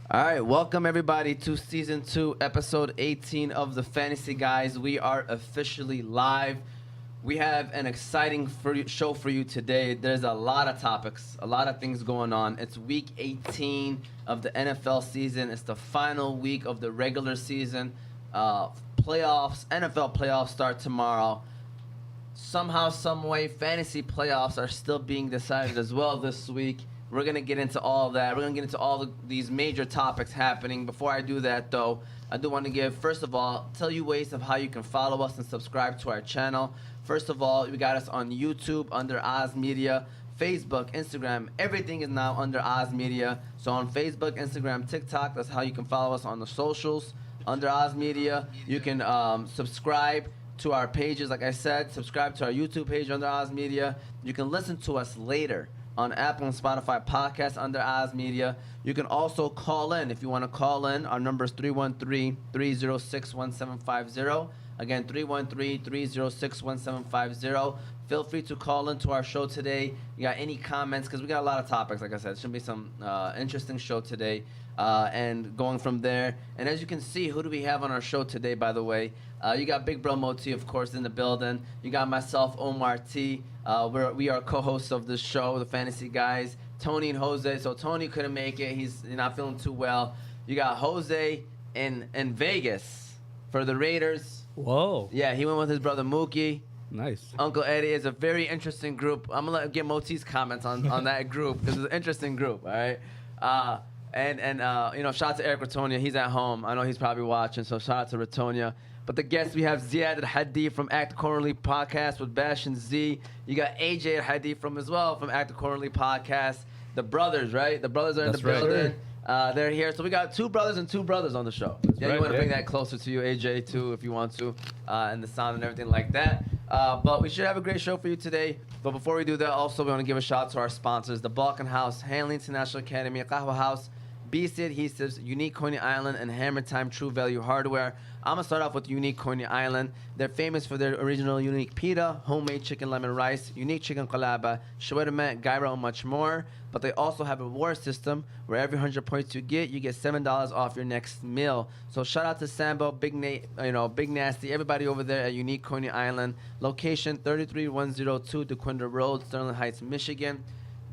All right, welcome everybody to season 2, episode 18 of the Fantasy Guyz. We are officially live. We have an exciting show for you today. There's a lot of topics, a lot of things going on. It's week 18 of the NFL season. It's the final week of the regular season. Playoffs, NFL playoffs start tomorrow. Somehow, some way, fantasy playoffs are still being decided as well this week. We're going to get into all that. We're going to get into all these major topics happening. Before I do that, though, I do want to first of all, tell you ways of how you can follow us and subscribe to our channel. First of all, we got us on YouTube under Oz Media, Facebook, Instagram. Everything is now under Oz Media. So on Facebook, Instagram, TikTok, that's how you can follow us on the socials under Oz Media. You can subscribe to our pages. Like I said, subscribe to our YouTube page under Oz Media. You can listen to us later on Apple and Spotify podcasts under Oz Media. You can also call in if you want to call in. Our number is 313-306-1750. Again, 313-306-1750. Feel free to call into our show today. You got any comments? Because we got a lot of topics, like I said. It should be some interesting show today. And going from there. And as you can see, who do we have on our show today, by the way? You got Big Bro Moti, of course, in the building. You got myself, Omar T. We are co-hosts of this show, the Fantasy Guyz. Tony and Jose. So Tony couldn't make it. He's not feeling too well. You got Jose in Vegas for the Raiders. Whoa. Yeah, he went with his brother Mookie. Nice. Uncle Eddie is a very interesting group. I'm going to get Moti's comments on that group because it's an interesting group, all right? And shout out to Eric Ratonia. He's at home. I know he's probably watching, so shout out to Ratonia. But the guests, we have Ziad and AJ Elhady from Act Accordingly Podcast with Bash and Z. You got AJ Elhady from Act Accordingly Podcast. The brothers, right? The brothers are in the building. They're here. So we got two brothers and two brothers on the show. You want to bring that closer to you, AJ, too, if you want to, and the sound and everything like that. But we should have a great show for you today. But before we do that, also, we want to give a shout out to our sponsors, the Balkan House, Hanley International Academy, Qahwa House, BC Adhesives, Unique Coney Island, and Hammer Time True Value Hardware. I'm going to start off with Unique Coney Island. They're famous for their original unique pita, homemade chicken lemon rice, unique chicken kalaba, shawarma, gyro, and much more. But they also have a reward system where every 100 points you get $7 off your next meal. So shout out to Sambo, Big Nasty, everybody over there at Unique Coney Island. Location 33102 DeQuinda Road, Sterling Heights, Michigan.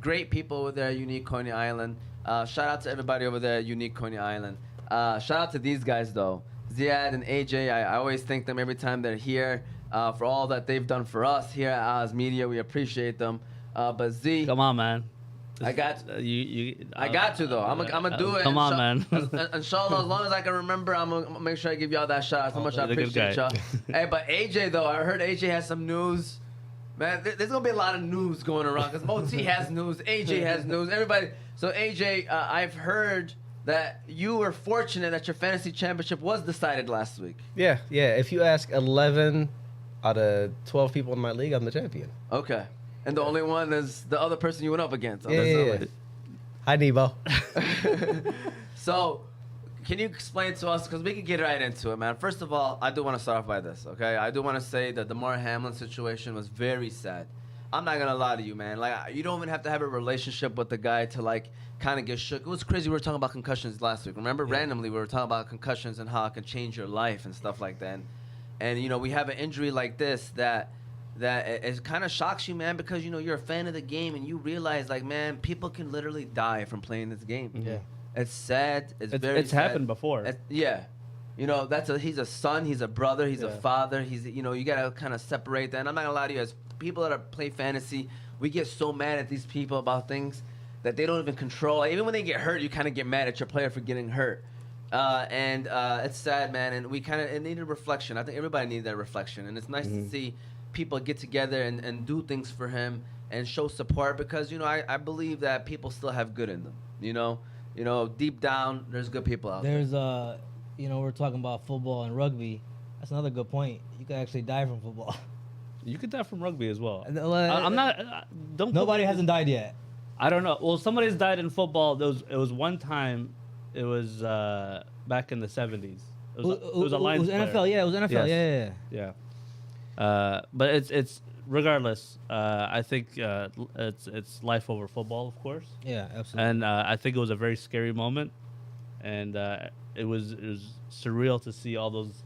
Great people over there at Unique Coney Island. Shout out to everybody over there at Unique Coney Island. Shout out to these guys, though. Ziad and AJ, I always thank them every time they're here for all that they've done for us here at Oz Media. We appreciate them. But Z, come on, man. I got to though. I'm gonna do it. Come on, man. Inshallah, as long as I can remember, I'm gonna make sure I give y'all that shout out. How much I appreciate y'all. Hey, but AJ though, I heard AJ has some news. Man, there's gonna be a lot of news going around because Moti has news, AJ has news, everybody. So AJ, I've heard that you were fortunate that your fantasy championship was decided last week. Yeah. If you ask 11 out of 12 people in my league, I'm the champion. Okay. And the only one is the other person you went up against. Yeah. Hi, Nebo. So, can you explain to us, because we can get right into it, man. First of all, I do want to start off by this, okay? I do want to say that the Damar Hamlin situation was very sad. I'm not going to lie to you, man. Like, you don't even have to have a relationship with the guy to, like, kind of get shook. It was crazy. We were talking about concussions last week. Remember? Yeah. Randomly, we were talking about concussions and how it can change your life and stuff like that. And we have an injury like this that it kind of shocks you, man, because, you're a fan of the game and you realize, like, man, people can literally die from playing this game. Yeah. It's sad. It's very It's sad. happened before. Yeah. He's a son, he's a brother, he's a father. You got to kind of separate that. And I'm not going to lie to you, as people that play fantasy, we get so mad at these people about things that they don't even control. Like, even when they get hurt, you kind of get mad at your player for getting hurt. And it's sad, man. And it needed reflection. I think everybody needed that reflection. And it's nice to see people get together and do things for him and show support because, I believe that people still have good in them, deep down, there's good people out there. There's we're talking about football and rugby. That's another good point. You could actually die from football. You could die from rugby as well. I'm not. Nobody hasn't died yet. I don't know. Well, somebody's died in football. It was one time. It was back in the 70s. It was a Lions player. NFL. Yeah, it was NFL. Yes. Yeah. But it's regardless. I think it's life over football, of course. Yeah, absolutely. And I think it was a very scary moment. and it was surreal to see all those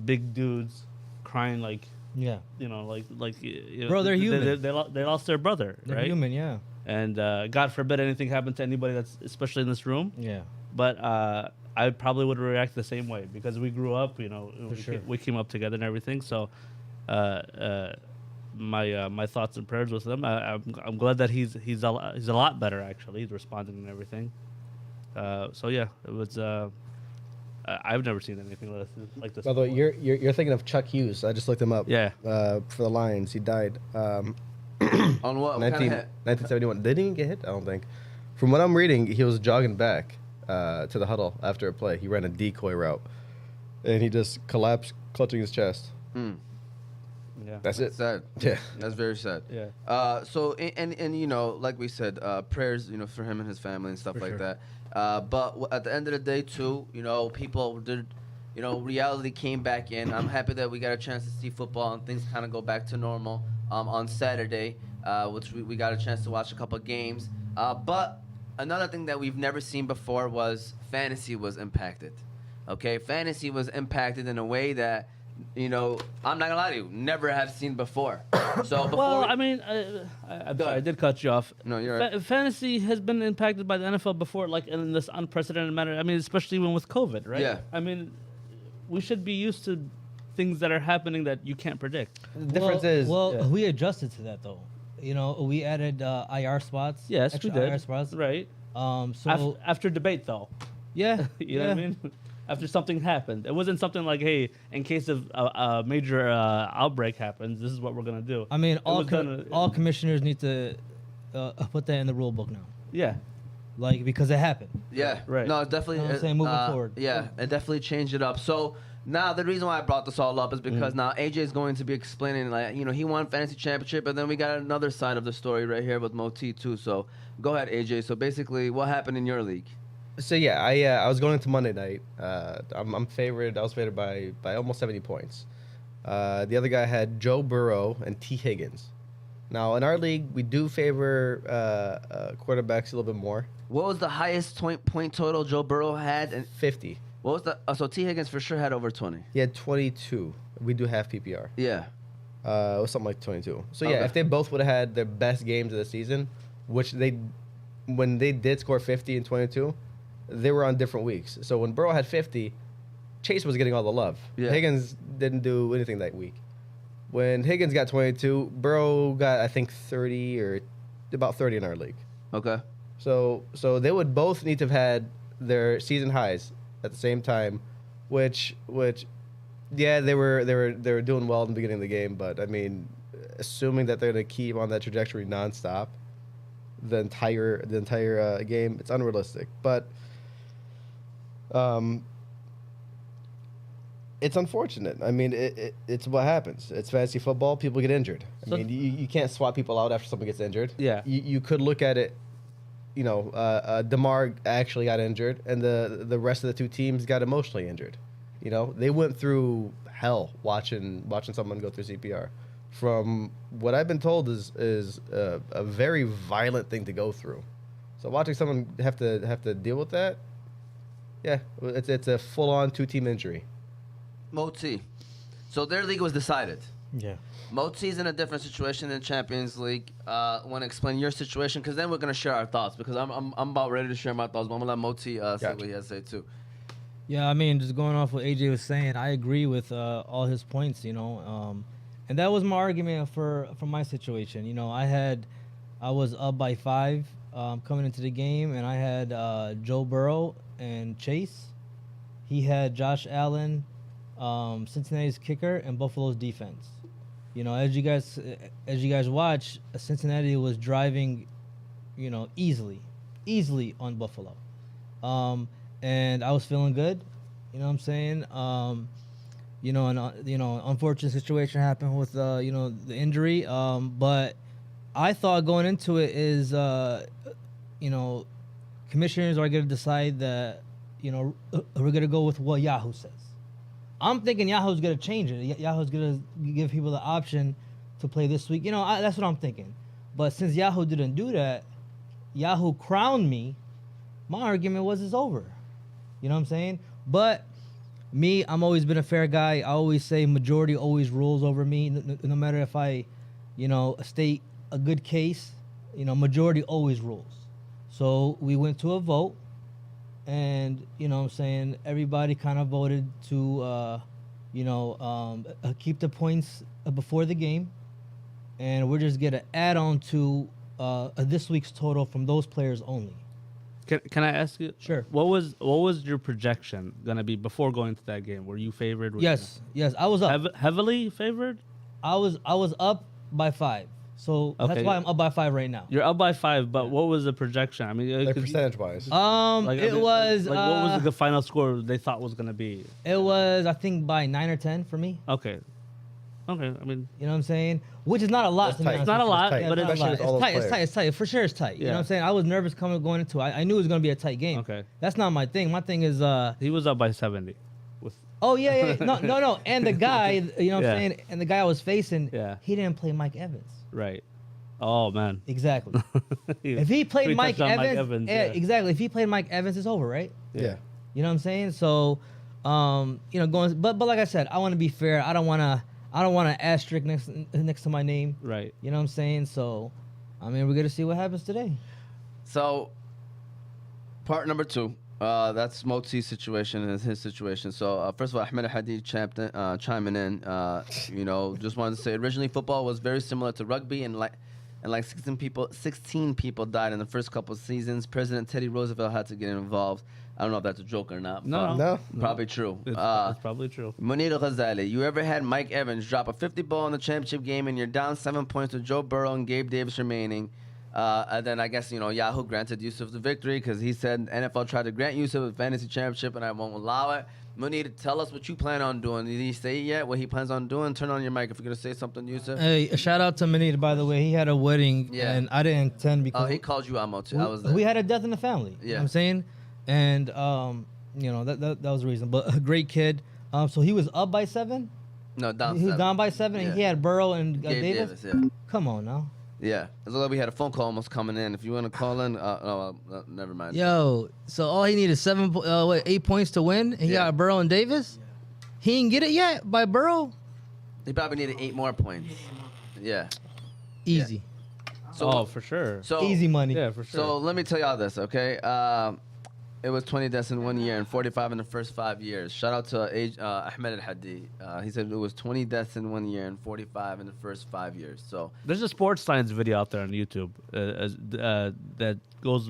big dudes crying like Yeah. Bro, they're human. They lost their brother, They're right? human, yeah. And God forbid anything happened to anybody that's especially in this room. Yeah. But I probably would react the same way because we grew up, sure. we came up together and everything. So my thoughts and prayers with them. I'm glad that he's a lot better actually. He's responding and everything. So yeah, it was. I've never seen anything like this. By the way, before. you're thinking of Chuck Hughes. I just looked him up. Yeah. For the Lions, he died. On what? What kind of hit? 1971. Didn't even get hit. I don't think. From what I'm reading, he was jogging back to the huddle after a play. He ran a decoy route, and he just collapsed, clutching his chest. Yeah. That's it. Sad. Yeah. That's very sad. Yeah. So and like we said, prayers for him and his family and stuff For like sure. that. But at the end of the day too, people did, reality came back in. I'm happy that we got a chance to see football and things kind of go back to normal on Saturday, which we got a chance to watch a couple games. But another thing that we've never seen before was fantasy was impacted. Okay, fantasy was impacted in a way that I'm not gonna lie to you, never have seen before. So before Well, I mean, I did cut you off. No, you're right. Fantasy has been impacted by the NFL before, like in this unprecedented manner. I mean, especially even with COVID, right? Yeah. I mean, we should be used to things that are happening that you can't predict. The difference is. yeah. we adjusted to that though. We added IR spots. Yes, we extra did. IR spots. Right. So After debate, though. yeah, You know what I mean? After something happened. It wasn't something like, hey, in case of a major outbreak happens, this is what we're going to do. I mean, all was done, all commissioners need to put that in the rule book now, Yeah. because it happened. Yeah, Right. No, it's definitely. You know what I'm saying? Moving forward. Yeah, it definitely changed it up. So now the reason why I brought this all up is because now AJ is going to be explaining, he won fantasy championship, but then we got another side of the story right here with Moti too. So go ahead, AJ. So basically, what happened in your league? So yeah, I was going into Monday night. I'm favored. I was favored by almost 70 points. The other guy had Joe Burrow and T. Higgins. Now in our league, we do favor quarterbacks a little bit more. What was the highest point total Joe Burrow had? And 50. what was the? So T Higgins for sure had over 20. He had 22. We do have PPR. Yeah. It was something like 22. So yeah, Okay. if they both would have had their best games of the season, which when they did score 50 and 22. They were on different weeks. So when Burrow had 50, Chase was getting all the love. Yeah. Higgins didn't do anything that week. When Higgins got 22, Burrow got, I think, 30 or about 30 in our league. Okay. So they would both need to have had their season highs at the same time, which yeah, they were doing well in the beginning of the game, but I mean, assuming that they're going to keep on that trajectory nonstop the entire game, it's unrealistic. But it's unfortunate. I mean, it's what happens. It's fantasy football. People get injured. So- I mean, you can't swap people out after someone gets injured. Yeah. You could look at it, Damar actually got injured, and the rest of the two teams got emotionally injured. They went through hell watching someone go through CPR. From what I've been told is a very violent thing to go through. So watching someone have to deal with that, yeah, it's a full-on two-team injury. Moti. So their league was decided. Yeah. Moti's in a different situation than Champions League. Want to explain your situation? Because then we're gonna share our thoughts. Because I'm about ready to share my thoughts. But I'm gonna let Moti say Gotcha. what he has to say too. Yeah, I mean, just going off what AJ was saying, I agree with all his points. And that was my argument for my situation. I was up by 5 coming into the game, and I had Joe Burrow and Chase. He had Josh Allen, Cincinnati's kicker, and Buffalo's defense. As you guys watch, Cincinnati was driving, easily on Buffalo, and I was feeling good. You know what I'm saying? Unfortunate situation happened with the injury. But I thought going into it is, commissioners are going to decide that, we're going to go with what Yahoo says. I'm thinking Yahoo's going to change it. Yahoo's going to give people the option to play this week. That's what I'm thinking. But since Yahoo didn't do that, Yahoo crowned me. My argument was it's over. You know what I'm saying? But me, I'm always been a fair guy. I always say majority always rules over me. No matter if I, state a good case, majority always rules. So we went to a vote, and everybody kind of voted to, keep the points before the game, and we're just gonna add on to this week's total from those players only. Can I ask you? Sure. What was your projection gonna be before going to that game? Were you favored? Yes, I was up. Heavily favored? I was up by 5. So Okay. that's why I'm up by 5 right now. You're up by 5, but what was the projection? I mean, Like percentage-wise. It was like what was the final score they thought was gonna be? it was I think by 9 or 10 for me. Okay. I mean, You know what I'm saying? Which is not a lot That's to tight. me. It's not a lot, tight. but it's it's not a lot. Especially with all It's those tight. It's tight. For sure, it's tight. You know Yeah. what I'm saying? I was nervous going into it. I knew it was gonna be a tight game. Okay. That's not my thing. My thing is he was up by 70. With Oh yeah. No. And the guy, you know what Yeah. I'm saying? And the guy I was facing, Yeah. he didn't play Mike Evans. right. Oh man. Exactly. If he played We Mike touched on Evans, yeah. exactly. If he played Mike Evans, it's over, right? Yeah. You know what I'm saying? So, going, but like I said, I want to be fair. I don't want to asterisk next to my name. Right. You know what I'm saying? So, I mean, we're gonna see what happens today. So, part number 2. That's Moti's situation and his situation. So, first of all, Ahmed Elhady chiming in. Just wanted to say, originally football was very similar to rugby, and like 16 people died in the first couple of seasons. President Teddy Roosevelt had to get involved. I don't know if that's a joke or not. No. but No. Probably true. It's probably true. Munir Ghazali, you ever had Mike Evans drop a 50 ball in the championship game and you're down 7 points with Joe Burrow and Gabe Davis remaining? And then I guess, Yahoo granted Yusuf the victory because he said NFL tried to grant Yusuf a fantasy championship and I won't allow it. Munir, tell us what you plan on doing. Did he say yet what he plans on doing? Turn on your mic if you're going to say something, Yusuf. Hey, a shout out to Manita, by the way. He had a wedding, Yeah. and I didn't attend Oh, because he called you out, Moti. I was there. we had a death in the family. You know Yeah. what I'm saying? And that was the reason. But a great kid. So he was up by 7. No, down He was 7. down by 7, Yeah. and he had Burrow and Gabe Davis. Davis, yeah. Come on now. Yeah. As though we had a phone call almost coming in. If you want to call in, never mind. Yo, so all he needed 8 points to win, and he Yeah. got Burrow and Davis. He didn't get it yet by Burrow. He probably needed 8 more points. Yeah. Easy, Oh, for sure. So easy money. Yeah, for sure. So let me tell y'all this, okay? It was 20 deaths in 1 year and 45 in the first 5 years. Shout out to Ahmed Elhady. He said it was 20 deaths in 1 year and 45 in the first 5 years. So There's a sports science video out there on YouTube that goes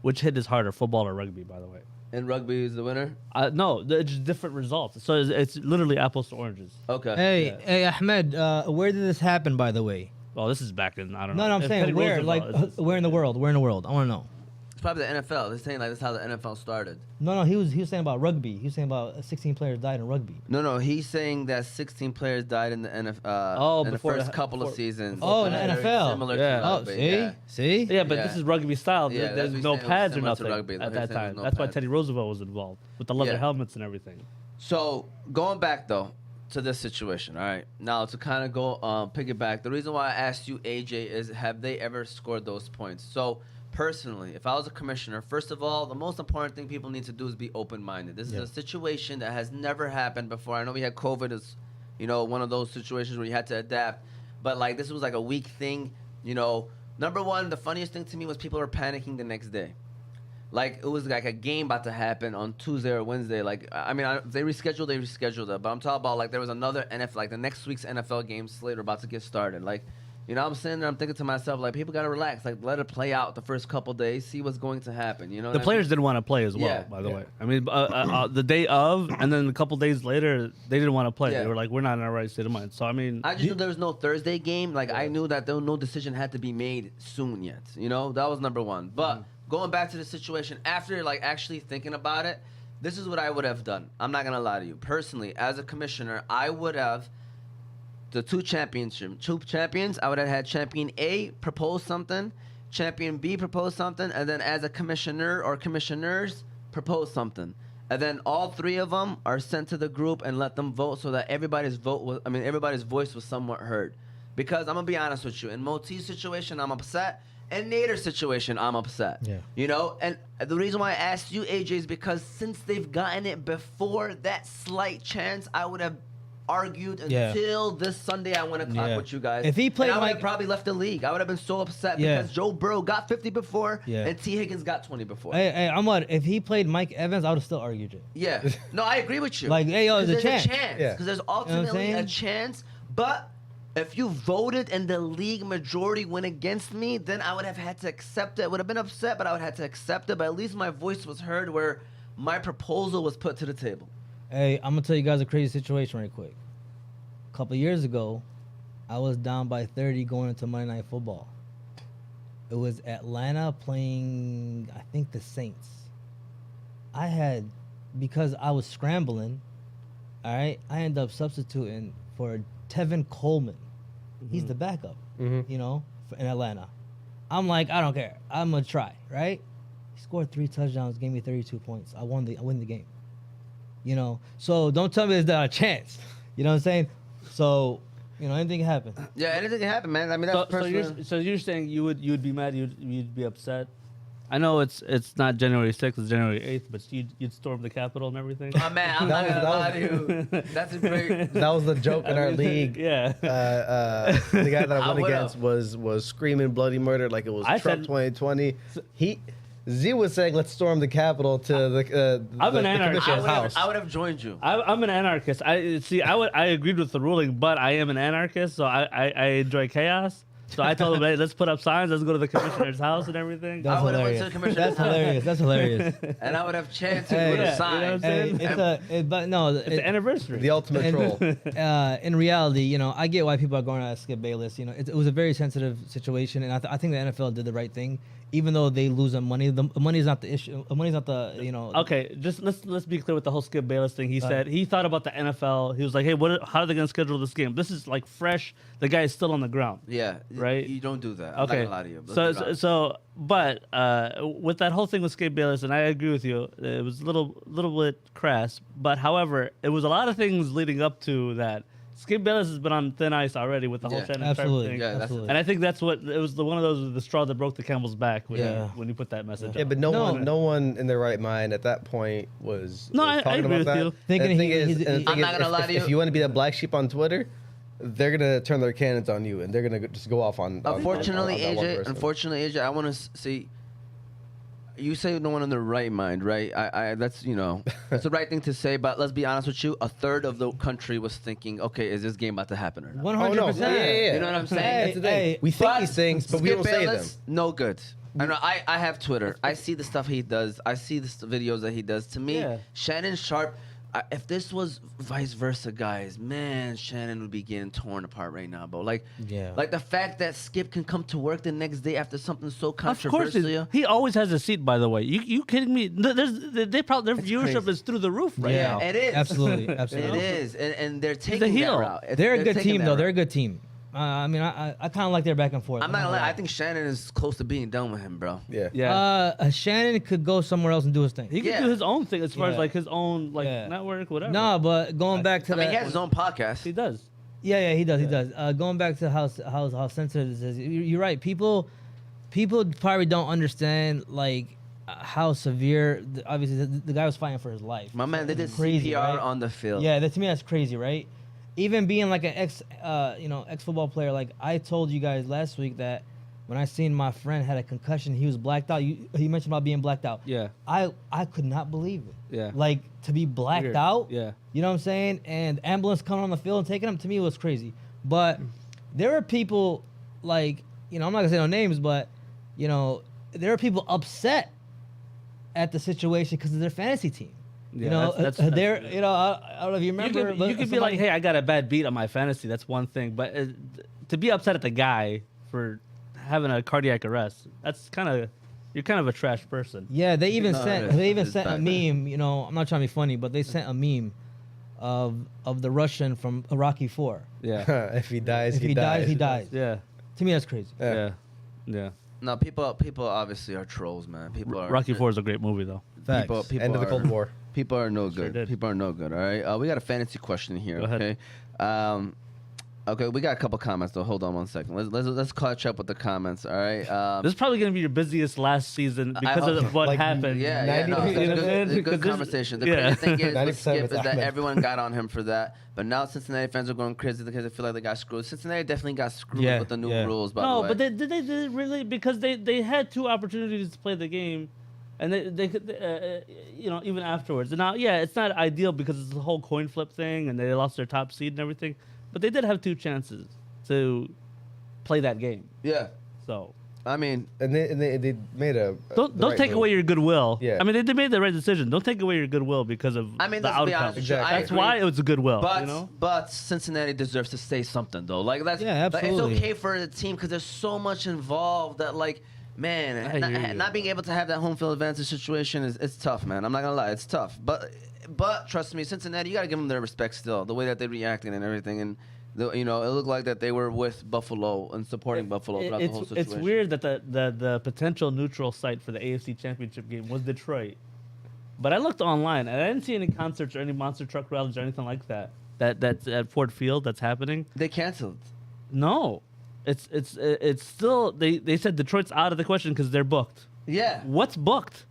which hit is harder, football or rugby, by the way. and rugby is the winner. No, it's different results. So it's literally apples to oranges. Okay. Hey, Ahmed, where did this happen, by the way? Well, this is back in, I don't know. No, I'm If saying Teddy where, Roosevelt like, is- where in the world? Where in the world? I want to know. It's probably the NFL. They're saying like this is how the NFL started. No, he was saying about rugby. He was saying about 16 players died in rugby. No, he's saying that 16 players died in the NFL Oh, in the before first the- couple of before- seasons. Oh, in the Very NFL. Similar Yeah. to Oh, rugby, see, yeah. see. Yeah, but Yeah. this is rugby style. Yeah, There's that's no what he's saying. It was pads or similar to nothing rugby. Like at he's that saying time. there's no That's why pads. Teddy Roosevelt was involved with the leather Yeah. helmets and everything. So going back though to this situation, all right. Now to kind of go piggyback, the reason why I asked you, AJ, is have they ever scored those points? So personally, if I was a commissioner, first of all, the most important thing people need to do is be open-minded. This is a situation that has never happened before. I know we had COVID as, one of those situations where you had to adapt, but like this was like a week thing. Number one, the funniest thing to me was people were panicking the next day. Like, it was like a game about to happen on Tuesday or Wednesday. Like, if they rescheduled it. But I'm talking about, like, there was another NFL, like, the next week's NFL game slate about to get started. Like, I'm sitting there, I'm thinking to myself, like, people got to relax. Like, let it play out the first couple days, see what's going to happen. The players didn't want to play as well, Yeah. by the way. I mean, the day of, and then a couple days later, they didn't want to play. Yeah. They were like, we're not in our right state of mind. So, I mean, I just knew there was no Thursday game. Like, I knew that no decision had to be made soon yet. That was number one. But going back to the situation, after, like, actually thinking about it, this is what I would have done. I'm not going to lie to you. Personally, as a commissioner, I would have the two champions, I would have had champion A propose something, champion B propose something, and then as a commissioner or commissioners propose something. And then all three of them are sent to the group and let them vote so that everybody's voice was somewhat heard. Because I'm going to be honest with you, in Moti's situation, I'm upset. in Nader's situation, I'm upset. Yeah. You know, and the reason why I asked you, AJ, is because since they've gotten it before, that slight chance, I would have argued until this Sunday I went to clock with you guys. If he played and I would have like- probably left the league. I would have been so upset because Joe Burrow got 50 before and T. Higgins got 20 before. Hey, I'm what? If he played Mike Evans, I would have still argued it. Yeah. No, I agree with you. Like, hey, yo, there's a chance. Yeah. Because there's You know what I'm ultimately a saying? chance. But if you voted and the league majority went against me, then I would have had to accept it. I would have been upset, but I would have had to accept it. But at least my voice was heard where my proposal was put to the table. Hey, I'm gonna tell you guys a crazy situation right quick. A couple years ago, I was down by 30 going into Monday Night Football. It was Atlanta playing, I think, the Saints. Because I was scrambling, all right, I ended up substituting for Tevin Coleman. He's the backup, you know, in Atlanta. I'm like, I don't care. I'm going to try, right? He scored 3 touchdowns, gave me 32 points. I win the game. You know, so don't tell me there's not a chance. You know what I'm saying? So, you know, anything can happen. Yeah, anything can happen, man. I mean, that's personal. So you're saying you'd be mad, you'd be upset. I know it's not January 6th, it's January 8th, but you'd storm the Capitol and everything. Oh, man, I'm not going to lie to you. That's a great... That was the joke in our league. Yeah. The guy that I went would've. against was screaming bloody murder like it was I Trump said- 2020. Z was saying, "Let's storm the Capitol to the I'm an anarchist. commissioner's house." I would have joined you. I'm an anarchist. I agreed with the ruling, but I am an anarchist, so I enjoy chaos. So I told him, hey, let's put up signs, let's go to the commissioner's house and everything. That's I would've went hilarious. to the commissioner's That's hilarious. That's hilarious. And I would have chanted Hey, with yeah, a you sign. know what I'm Hey, saying? but no, It's an anniversary. The ultimate troll. in reality, you know, I get why people are going out Skip Bayless. You know, it was a very sensitive situation, and I think the NFL did the right thing, even though they lose on money. The money is not the issue. Money is not the, you know. Okay, just let's be clear with the whole Skip Bayless thing. He said he thought about the NFL. He was like, hey, how are they going to schedule this game? This is like fresh. The guy is still on the ground. Yeah. Right? You don't do that. I'm Okay. not going to lie to you. Let's be honest. But with that whole thing with Skip Bayless, and I agree with you, it was a little bit crass. But however, it was a lot of things leading up to that. Skip Bayless has been on thin ice already with the whole Yeah. Shannon Sharpe Absolutely. thing. Yeah, that's- Absolutely. And I think that's what it was. One of those the straw that broke the camel's back when Yeah. when you put that message. Yeah, out. but no one in their right mind at that point was I talking agree about with that. you. Thinking And the thing he- is- he's- and the he- thing I'm not is, gonna lie to if you. you want to be that black sheep on Twitter, they're gonna turn their cannons on you, and they're gonna just go off on. Unfortunately, on that one AJ. person. Unfortunately, AJ. I want to see. You say no one in their right mind, right? I that's that's the right thing to say. But let's be honest with you. A third of the country was thinking, okay, is this game about to happen or not? 100%. Yeah. You know what I'm saying? That's the thing. Hey, We think these things, but we Skip don't say them. Bayless, no good. I know. I have Twitter. I see the stuff he does. I see the videos that he does. To me, Yeah. Shannon Sharpe. If this was vice versa, guys, man, Shannon would be getting torn apart right now, bro. Like the fact that Skip can come to work the next day after something so Of course, controversial. he always has a seat. By the way, you kidding me? Their viewership crazy. is through the roof right Yeah. now. It is. Absolutely. It Absolutely. is, and they're a taking that heel. route. They're a good taking team, that though. route. They're a good team. I mean, I kind of like their back and forth. I'm not gonna lie. I think Shannon is close to being done with him, bro. Yeah. Yeah, Shannon could go somewhere else and do his thing. he can Yeah. do his own thing as far as Yeah. like his own Yeah. network, whatever. No, but going back to I mean, he that, has his own podcast. he does. yeah, he does. He does. Going back to how sensitive this is. You're right. People probably don't understand like how severe. Obviously, the guy was fighting for his life. My man, they did Crazy, CPR right? on the field. Yeah, to me that's crazy, right? Even being like an ex football player, like I told you guys last week that when I seen my friend had a concussion, he was blacked out. He mentioned about being blacked out. Yeah. I could not believe it. Yeah. Like to be blacked Weird. out. Yeah. You know what I'm saying? And ambulance coming on the field and taking him, to me was crazy. But there are people like, I'm not gonna say no names, but there are people upset at the situation because of their fantasy team. Yeah, that's they're good. I don't know if you remember. You could be like, hey, I got a bad beat on my fantasy. That's one thing, but to be upset at the guy for having a cardiac arrest, you're kind of a trash person. Yeah, they even No, sent it's a bad. meme. I'm not trying to be funny, but they sent a meme of the Russian from Rocky 4. Yeah. If he dies, If he dies, he dies. Yeah. To me, that's crazy. Yeah. No, people obviously are trolls, man. People are Rocky 4 is a great movie though. People End of the are- Cold War. People are no Sure good. did. People are no good. All right. We got a fantasy question here. Go ahead. Okay. Okay, we got a couple comments though. Hold on one second. Let's catch up with the comments. All right. This is probably gonna be your busiest last season because hope- of what like, happened. Yeah, no, 90% it's a of good, it, it's a because good this- conversation. The yeah. crazy thing is, 90% with Skip was is that Ahmed. everyone got on him for that, but now Cincinnati fans are going crazy because they feel like they got screwed. Cincinnati definitely got screwed Yeah, with the new yeah. rules. By No, the way, but they really because they had 2 opportunities to play the game, and they could even afterwards. And now it's not ideal because it's the whole coin flip thing, and they lost their top seed and everything. But they did have 2 chances to play that game. yeah, So I mean, And they made a don't the right take move. away your goodwill. Yeah. I mean they made the right decision. Don't take away your goodwill because of I mean, the let's be outcome. honest with you. Exactly. I That's agree. why it was a goodwill. But but Cincinnati deserves to say something though. Like that's Yeah, like, absolutely. it's okay for the team because there's so much involved that like. Man, I hear you. not being able to have that home field advantage situation it's tough, man. I'm not gonna lie, it's tough. But trust me, Cincinnati, you gotta give them their respect still. The way that they reacted and everything, and it looked like that they were with Buffalo and supporting Buffalo throughout the whole situation. It's weird that the potential neutral site for the AFC Championship game was Detroit, but I looked online and I didn't see any concerts or any monster truck rallies or anything like that. That's at Ford Field that's happening. They canceled. No, it's still they said Detroit's out of the question because they're booked. Yeah. What's booked?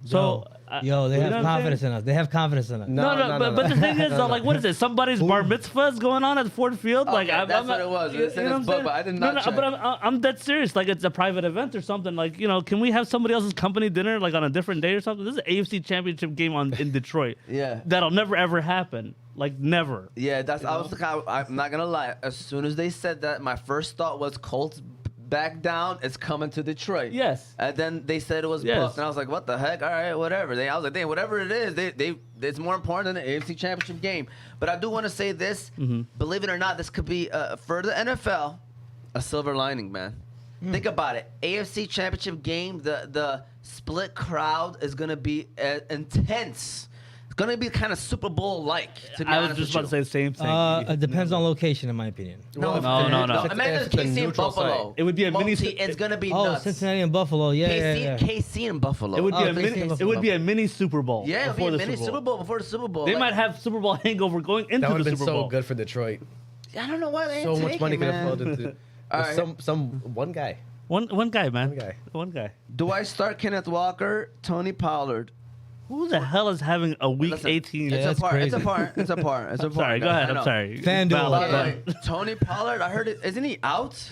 So Yo, they you know have what I'm confidence saying? in us. They have confidence in us. No, but the thing is, though, like, what is it? Somebody's bar mitzvah is going on at Ford Field? Like, Okay, that's I'm what not- it was. you- It said you know it's what I'm booked, but I saying? did not No, check. but I'm dead serious. Like, it's a private event or something. Like, can we have somebody else's company dinner, like, on a different day or something? This is an AFC Championship game in Detroit. Yeah. That'll never, ever happen. Like, never. Yeah, I'm not gonna lie. As soon as they said that, my first thought was Colts back down. It's coming to Detroit. Yes. And then they said it was Yes. booked, and I was like, "What the heck? All right, whatever." I was like, "Dang, whatever it is, it's more important than the AFC Championship game." But I do want to say this: believe it or not, this could be for the NFL a silver lining, man. Think about it. AFC Championship game, the split crowd is gonna be intense. It's gonna be kind of Super Bowl like. To be I was honest just with about to say the same thing. It depends on location, in my opinion. No. Imagine If it's a KC and neutral Buffalo. site. It would be a mini- It's gonna be Oh, nuts. Cincinnati and Buffalo. Yeah. KC and Buffalo. It would be Oh, a they mini. say It would be a mini Super Bowl. Yeah, it'll be before a the mini Super Bowl before the Super Bowl. They Like, might have Super Bowl hangover going into That would the have been Super so Bowl. good for Detroit. I don't know why they So ain't much take money it, could have man. flowed into All right. some one guy. One guy, man. One guy. One guy. Do I start Kenneth Walker, Tony Pollard? Who the hell is having a week Listen, 18? Yeah, It's that's a part. It's a crazy. part. It's a part. It's a part. Sorry, go guys. ahead. I I'm know. sorry. FanDuel. Valid, By the valid. way, Tony Pollard, I heard it. Isn't he out?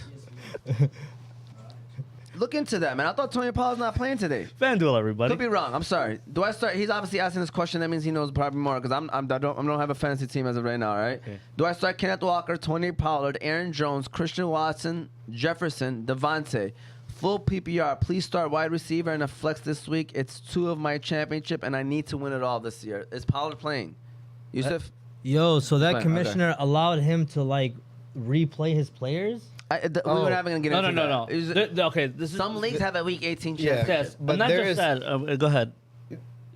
Look into that, man. I thought Tony Pollard's not playing today. FanDuel, everybody. Could be wrong. I'm sorry. Do I start? He's obviously asking this question. That means he knows probably more because I don't have a fantasy team as of right now. All right. Okay. Do I start Kenneth Walker, Tony Pollard, Aaron Jones, Christian Watson, Jefferson, Devontae? Full PPR. Please start wide receiver and a flex this week. It's 2 of my championship, and I need to win it all this year. Is Pollard playing? Yusuf? Yo, so that Fine, okay. commissioner allowed him to like replay his players? We were not even gonna get No, into no. that. Is it- Okay, this is Some leagues have a week 18 Yeah. championship. yes, but But not there just is- that. Go ahead.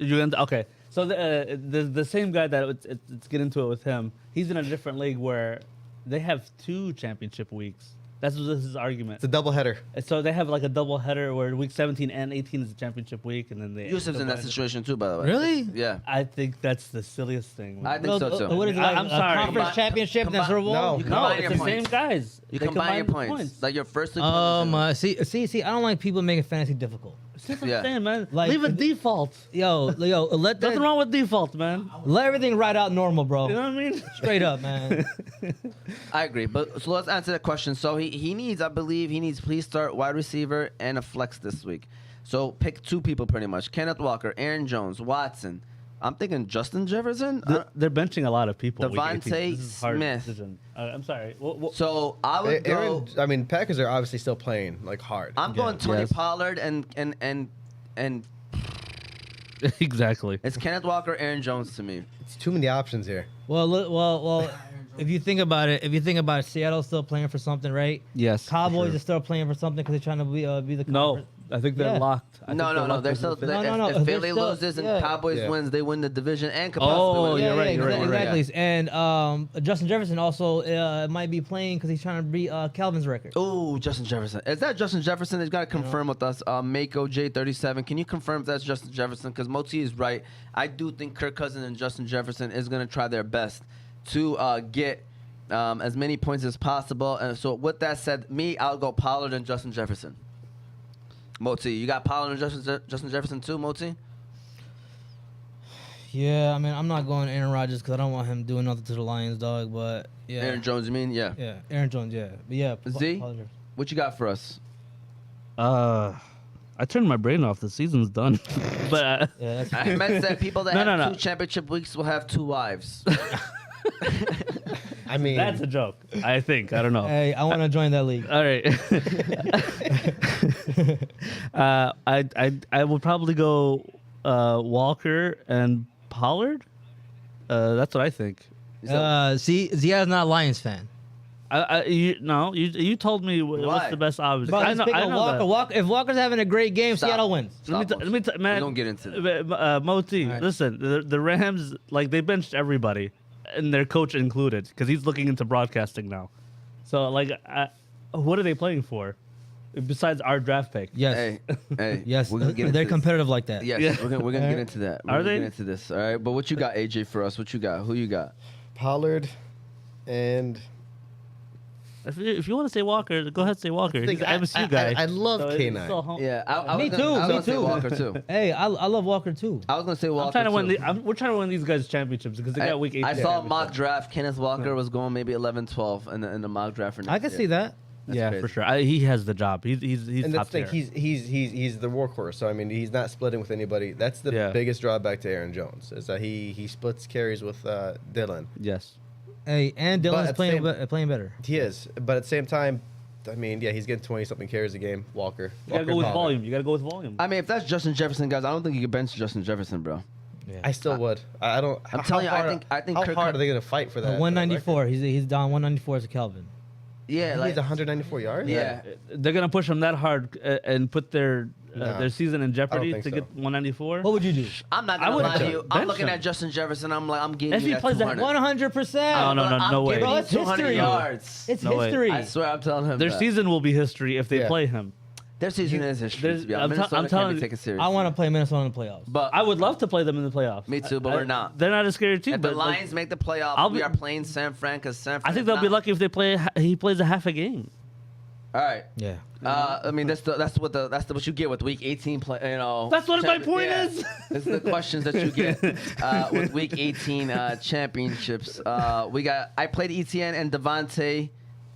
Okay, so the same guy that let's get into it with him. He's in a different league where they have 2 championship weeks. That's his argument. It's a doubleheader. And so they have like a double header where week 17 and 18 is the championship week, and then they. Yusuf's in that situation too, by the way. Really? Yeah. I think that's the silliest thing. I think so too. What is it like? I'm a sorry. conference championship Combine- that's Super Bowl? No. You No, combine it's your the points. same guys. You They combine your the points. Like your first 3 points. See, I don't like people making fantasy difficult. That's what Yeah. I'm saying, man. Like- Leave a default. Yo, let Nothing that, wrong with default, man. let everything ride out normal, bro. You know what I mean? Straight up, man. I agree, but so let's answer that question. So he needs, I believe, please start wide receiver and a flex this week. So pick 2 people pretty much: Kenneth Walker, Aaron Jones, Watson. I'm thinking Justin Jefferson. They're benching a lot of people. week 18. Devontae This is a hard Smith. decision. I'm sorry. So I would go. Aaron, I mean, Packers are obviously still playing like hard. I'm going Tony Yes. Pollard and exactly. it's Kenneth Walker, Aaron Jones to me. It's too many options here. Well. If you think about it, Seattle's still playing for something, right? Yes. Cowboys are still playing for something because they're trying to be the No, conference. I think they're Yeah. locked. No. They're still. No. If They're Philly still- loses and yeah. Cowboys Yeah. wins, they win the division and could Oh, possibly you're win. right, you're right, you're right. Exactly. And Justin Jefferson also might be playing because he's trying to beat Calvin's record. Oh, Justin Jefferson. Is that Justin Jefferson? He's got to confirm with us. Mako J37. Can you confirm if that's Justin Jefferson? Because Moti is right. I do think Kirk Cousins and Justin Jefferson is going to try their best to get as many points as possible. And so with that said, I'll go Pollard and Justin Jefferson. Moti, you got Pollard and Justin Jefferson too, Moti? Yeah, I mean, I'm not going Aaron Rodgers because I don't want him doing nothing to the Lions, dog. But yeah, Aaron Jones, you mean? Yeah. Yeah, Aaron Jones. Yeah, but yeah. Z? Apologize. What you got for us? I turned my brain off. The season's done. But Yeah, that's Ahmed said people that No, have no. 2 championship weeks will have 2 wives. I mean, that's a joke. I think. I don't know. Hey, I want to join that league. All right. I will probably go Walker and Pollard. That's what I think. See, Ziad's not a Lions fan. You told me what's Why? the best option. But I he's know, picking I know Walker. that. If Walker's having a great game, Stop. Seattle wins. Stop, Let me man. We don't get into that. Moti, All right. listen, the Rams, like, they benched everybody, and their coach included, because he's looking into broadcasting now. So, like, what are they playing for? Besides our draft pick. Yes, Hey, yes, we're gonna get into they're this. competitive like that. Yes, Yeah. we're gonna get into that. We're Are gonna they? get into this? All right, but what you got, AJ, for us? What you got? Who you got? Pollard and If you want to say Walker, go ahead and say Walker. He's an MSU guy. I love So it's K9. still home. Yeah, I Me was too, Gonna, I was me gonna say too. Walker too. Hey, I love Walker too. I was gonna say Walker. I'm trying to win. too. We're trying to win these guys championships because they got week 18. I saw a mock draft. Kenneth Walker was going maybe 11-12 in the mock draft for next I can year. see that. Yeah, crazy. for sure. He has the job. He's And top that's the tier. thing, he's the workhorse. So I mean, he's not splitting with anybody. That's the Yeah. biggest drawback to Aaron Jones is that he splits carries with Dylan. Yes. Hey, and But Dylan's at playing same- playing better. He is, but at the same time, I mean, yeah, he's getting 20-something carries a game. Walker. You gotta Walker go with Pollard. volume. You gotta go with volume. I mean, if that's Justin Jefferson, guys, I don't think you can bench Justin Jefferson, bro. Yeah. I still would. I don't. I'm how telling you, hard- I think how Kirk hard are they gonna fight for that? 194. He's down 194 to Kelvin. Yeah, He like needs 194 yards. yeah. They're gonna push him that hard and put their season in jeopardy think to so. get 194. What would you do? I'm not I gonna would lie to bench you. him. I'm looking Bench at him. Justin Jefferson. I'm like, I'm giving If you he that plays that 200. 100%. No, I'm way. giving Bro, you it's 200 history. yards. It's No way. history. I swear, I'm telling him Their that. season will be history if they Yeah. play him. Their season is history. there's- To be I'm honest, tell- I'm Minnesota telling can't you, be taken serious. I want to play Minnesota in the playoffs. but I would love to play them in the playoffs. Me too, but we're not. They're not as scary too. if the but like, Lions make the playoffs, I'll we be- are playing San Fran because San Fran. I think is they'll be not- lucky if they play. He plays a half a game. All right. yeah. I mean, that's what you get with Week 18 play. You know, That's what my point is. It's the questions that you get with Week 18 championships. I played ETN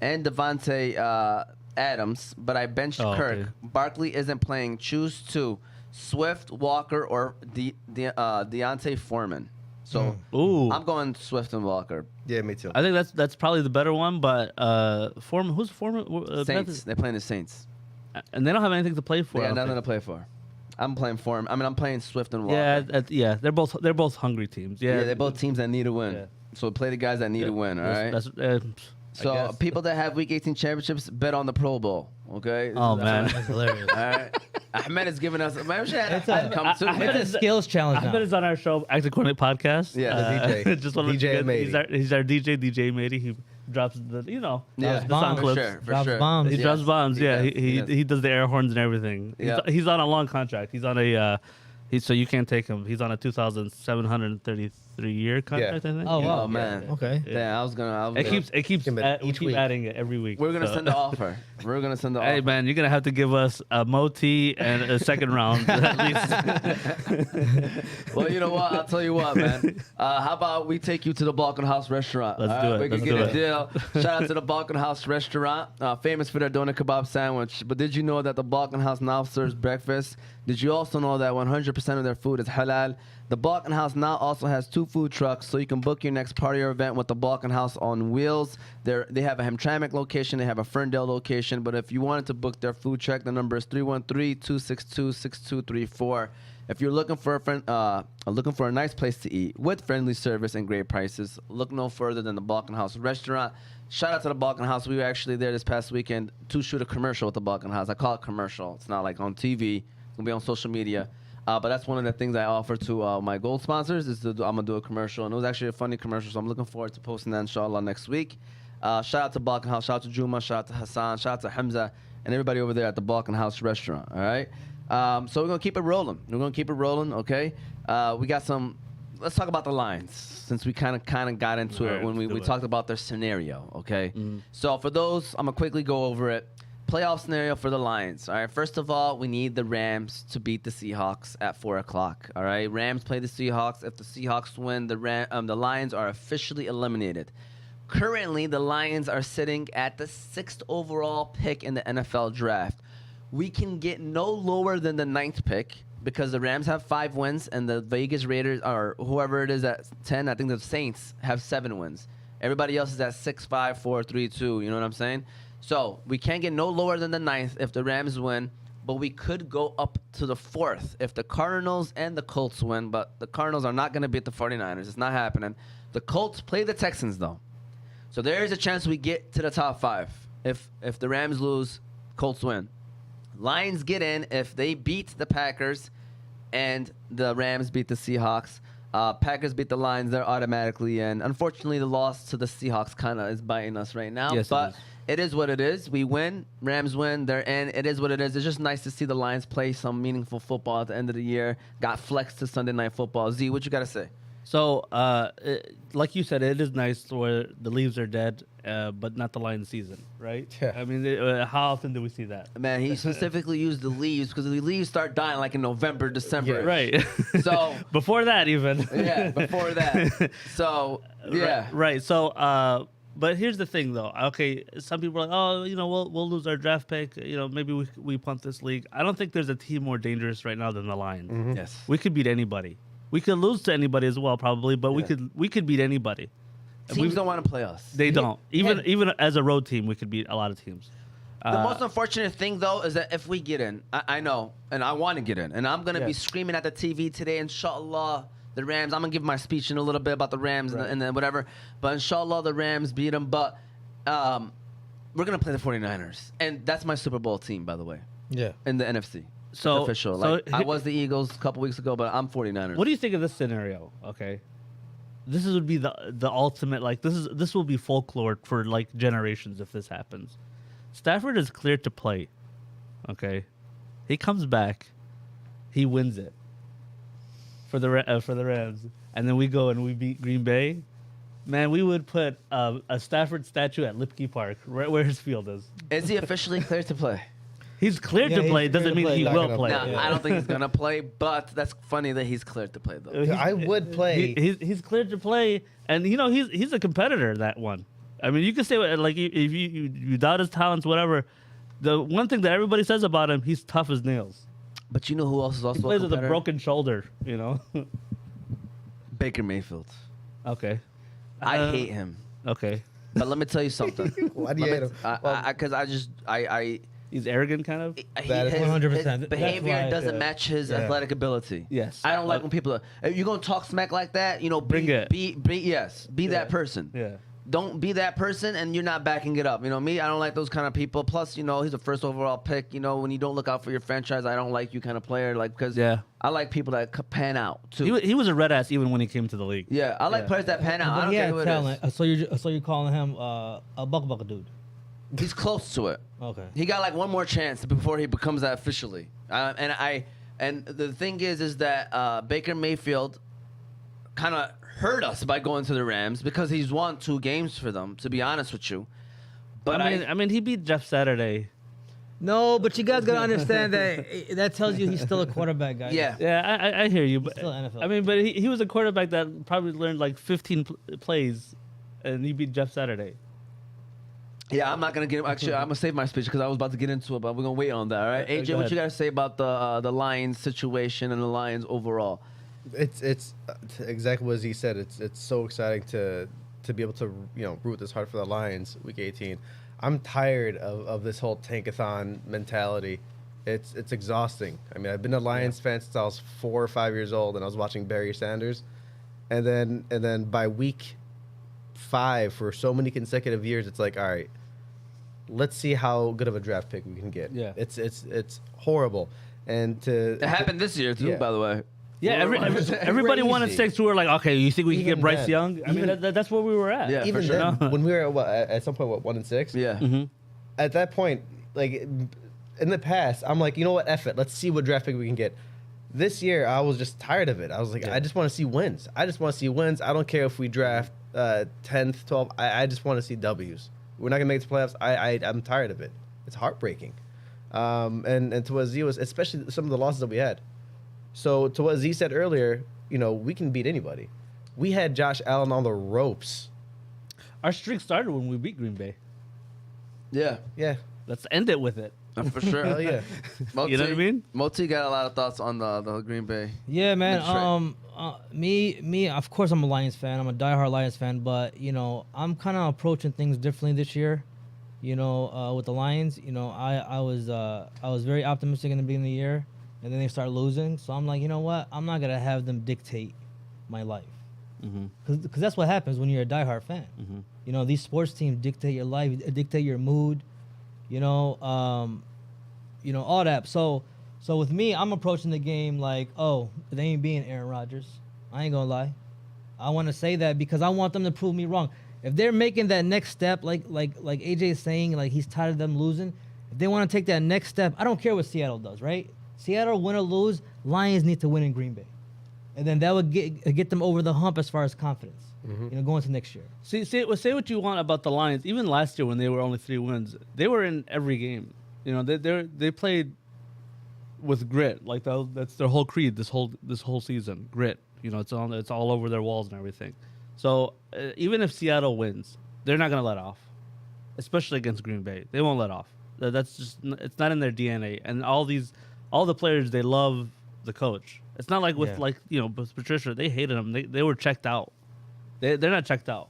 and Devontae Adams, but I benched Oh, Kirk. okay. Barkley isn't playing. Choose two: Swift, Walker, or Deontay Foreman. So Ooh, I'm going Swift and Walker. Yeah, me too. I think that's probably the better one. But Foreman, who's Foreman? Saints. Panthers? They're playing the Saints. And they don't have anything to play for. They I got don't nothing to think. play for. I'm playing Foreman. I mean, I'm playing Swift and Walker. Yeah. They're both hungry teams. Yeah, Yeah, they're both teams that need to win. Yeah. So play the guys that need to win, all right? That's, I So guess. people that have Week 18 championships, bet on the Pro Bowl, okay? Oh, man. That's hilarious. All right. Ahmed is giving us. Man, we should have It's a- come too. Ahmed man. It's a skills challenge Ahmed now. is on our show, Active Cornet podcast. Yeah, the DJ. Just wanted to DJ get- Elhady. he's our DJ Matey. He drops the Yeah, the bombs. sound for clips. sure, for Drops sure. bombs. He Yes, drops bombs. he Yeah, does, he does the air horns and everything. Yeah. He's on a long contract. He's on a so you can't take him. He's on a 2,733-year contract. I think. Oh, wow. Oh man. Okay. Yeah, I was gonna. It keeps Him at we each keep week. adding it every week. We're gonna so- send the offer. We're gonna send the Hey offer. man, you're gonna have to give us a Moti and a second round at least. Well, you know what? I'll tell you what, man. How about we take you to the Balkan House restaurant? Let's All do right, it. We can Let's get do a it. deal. Shout out to the Balkan House restaurant, famous for their doner kebab sandwich. But did you know that the Balkan House now serves breakfast? Did you also know that 100% of their food is halal? The Balkan House now also has 2 food trucks, so you can book your next party or event with the Balkan House on wheels. They have a Hamtramck location, they have a Ferndale location, but if you wanted to book their food truck, the number is 313-262-6234. If you're looking for a nice place to eat with friendly service and great prices, look no further than the Balkan House restaurant. Shout out to the Balkan House. We were actually there this past weekend to shoot a commercial with the Balkan House. I call it commercial. It's not like on TV. It's gonna be on social media. But that's one of the things I offer to my gold sponsors is I'm gonna do a commercial, and it was actually a funny commercial. So I'm looking forward to posting that inshallah next week. Shout out to Balkan House. Shout out to Juma. Shout out to Hassan. Shout out to Hamza and everybody over there at the Balkan House restaurant. All right. So we're gonna keep it rolling. Okay. We got some let's talk about the Lions since we kind of got into it when we talked about their scenario. Okay, so for those, I'm gonna quickly go over it. Playoff scenario for the Lions. All right, first of all, we need the Rams to beat the Seahawks at 4:00. All right, Rams play the Seahawks. If the Seahawks win, the Lions are officially eliminated. Currently, the Lions are sitting at the 6th overall pick in the NFL draft. We can get no lower than the 9th pick because the Rams have 5 wins and the Vegas Raiders, or whoever it is at 10, I think the Saints have 7 wins. Everybody else is at 6, 5, 4, 3, 2. You know what I'm saying? So we can't get no lower than the 9th if the Rams win, but we could go up to the 4th if the Cardinals and the Colts win, but the Cardinals are not going to beat the 49ers. It's not happening. The Colts play the Texans, though. So there is a chance we get to the top 5 if the Rams lose, Colts win. Lions get in if they beat the Packers and the Rams beat the Seahawks. Packers beat the Lions, they're automatically in. Unfortunately, the loss to the Seahawks kind of is biting us right now. Yes, but it is what it is. We win, Rams win, they're in. It is what it is. It's just nice to see the Lions play some meaningful football at the end of the year. Got flexed to Sunday Night Football. Z, what you got to say? So, like you said, it is nice where the leaves are dead, but not the Lions season, right? Yeah. I mean, how often do we see that? Man, he specifically used the leaves because the leaves start dying like in November, December. Yeah. Right. So before that, even. yeah, before that. So yeah, Right. So, but here's the thing, though. Okay, some people are like, oh, we'll lose our draft pick. Maybe we punt this league. I don't think there's a team more dangerous right now than the Lions. Yes. We could beat anybody. We could lose to anybody as well, probably, but we could beat anybody. Teams don't want to play us. They don't. Even as a road team, we could beat a lot of teams. The most unfortunate thing, though, is that if we get in, I know, and I want to get in, and I'm going to be screaming at the TV today, inshallah, the Rams. I'm going to give my speech in a little bit about the Rams and then whatever, but inshallah, the Rams beat them. But we're going to play the 49ers, and that's my Super Bowl team, by the way, in the NFC. So it's official. I was the Eagles a couple weeks ago, but I'm 49ers. What do you think of this scenario? Okay, this would be the ultimate. Like this will be folklore for like generations if this happens. Stafford is cleared to play. Okay, he comes back, he wins it for the Rams, and then we go and we beat Green Bay. Man, we would put a Stafford statue at Lipke Park, right where his field is. Is he officially cleared to play? He's cleared to play. Doesn't mean he will play. No, I don't think he's gonna play. But that's funny that he's cleared to play, though. I would play. He's cleared to play, and he's a competitor. That one. I mean, you can say like if you doubt his talents, whatever. The one thing that everybody says about him, he's tough as nails. But you know who else is also he plays with a broken shoulder. Baker Mayfield. Okay. I hate him. Okay. But let me tell you something. Why do you hate him? Because He's arrogant, kind of. That is his 100%. behavior That's why, doesn't match his athletic ability. Yes. I don't like when people are. If you're gonna talk smack like that, Bring it. Be that person. Yeah. Don't be that person, and you're not backing it up. Me, I don't like those kind of people. Plus, he's a first overall pick. When you don't look out for your franchise, I don't like you kind of player. Because I like people that pan out too. He was a red ass even when he came to the league. Yeah, I like players that pan out. I don't care who it is. So you're calling him a buck dude? He's close to it. Okay. He got like one more chance before he becomes that officially. And the thing is that Baker Mayfield kind of hurt us by going to the Rams because he's won 2 games for them. To be honest with you, but I mean, he beat Jeff Saturday. No, but you guys gotta understand that tells you he's still a quarterback, guy. Yeah. I hear you. But Still NFL. I mean, but he was a quarterback that probably learned like 15 plays, and he beat Jeff Saturday. Yeah, I'm not gonna get. Actually, I'm gonna save my speech because I was about to get into it, but we're gonna wait on that. All right, AJ, what you gotta say about the Lions situation and the Lions overall? It's exactly what he said. It's so exciting to be able to root this hard for the Lions week 18. I'm tired of this whole tankathon mentality. It's exhausting. I mean, I've been a Lions fan since I was 4 or 5 years old, and I was watching Barry Sanders, and then by week 5 for so many consecutive years, it's like, all right, let's see how good of a draft pick we can get. Yeah, it's horrible, and it happened this year too, by the way. Yeah, everybody wanted 6. We were like, okay, you think we can get Bryce Young? I mean, that's where we were at. Yeah, even for sure. then, when we were at some point 1 and 6. Yeah. Mm-hmm. At that point, like in the past, I'm like, you know what, F it. Let's see what draft pick we can get. This year, I was just tired of it. I was like, I just want to see wins. I just want to see wins. I don't care if we draft 10th, 12th. I just want to see W's. We're not gonna make the playoffs. I'm tired of it. It's heartbreaking. And to what Z was, especially some of the losses that we had. So to what Z said earlier, we can beat anybody. We had Josh Allen on the ropes. Our streak started when we beat Green Bay. Yeah. Yeah. Let's end it with it. For sure. Hell yeah. Moti, You know what I mean? Moti got a lot of thoughts on the Green Bay. Yeah, man. Detroit. Me. Of course, I'm a Lions fan. I'm a diehard Lions fan. But I'm kind of approaching things differently this year. With the Lions, I was very optimistic in the beginning of the year, and then they start losing. So I'm like, you know what? I'm not gonna have them dictate my life, because that's what happens when you're a diehard fan. These sports teams dictate your life, dictate your mood. All that. So with me, I'm approaching the game like, they ain't being Aaron Rodgers. I ain't gonna lie. I want to say that because I want them to prove me wrong. If they're making that next step, like AJ is saying, like he's tired of them losing. If they want to take that next step, I don't care what Seattle does, right? Seattle win or lose, Lions need to win in Green Bay, and then that would get them over the hump as far as confidence. Going to next year. Say what you want about the Lions. Even last year when they were only 3 wins, they were in every game. They played with grit. Like that's their whole creed. This whole season, grit. It's all over their walls and everything. So even if Seattle wins, they're not gonna let off, especially against Green Bay. They won't let off. That's just it's not in their DNA. And all the players, they love the coach. It's not like with with Patricia, they hated him. They were checked out. They're not checked out,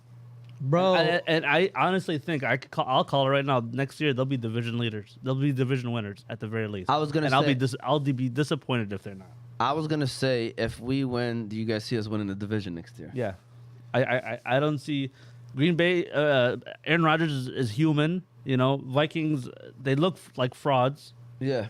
Bro. And I honestly think I'll call it right now. Next year they'll be division leaders. They'll be division winners at the very least. I was gonna say, I'll be disappointed if they're not. I was gonna say, if we win, do you guys see us winning the division next year? Yeah, I don't see Green Bay. Aaron Rodgers is human. Vikings, they look like frauds. Yeah.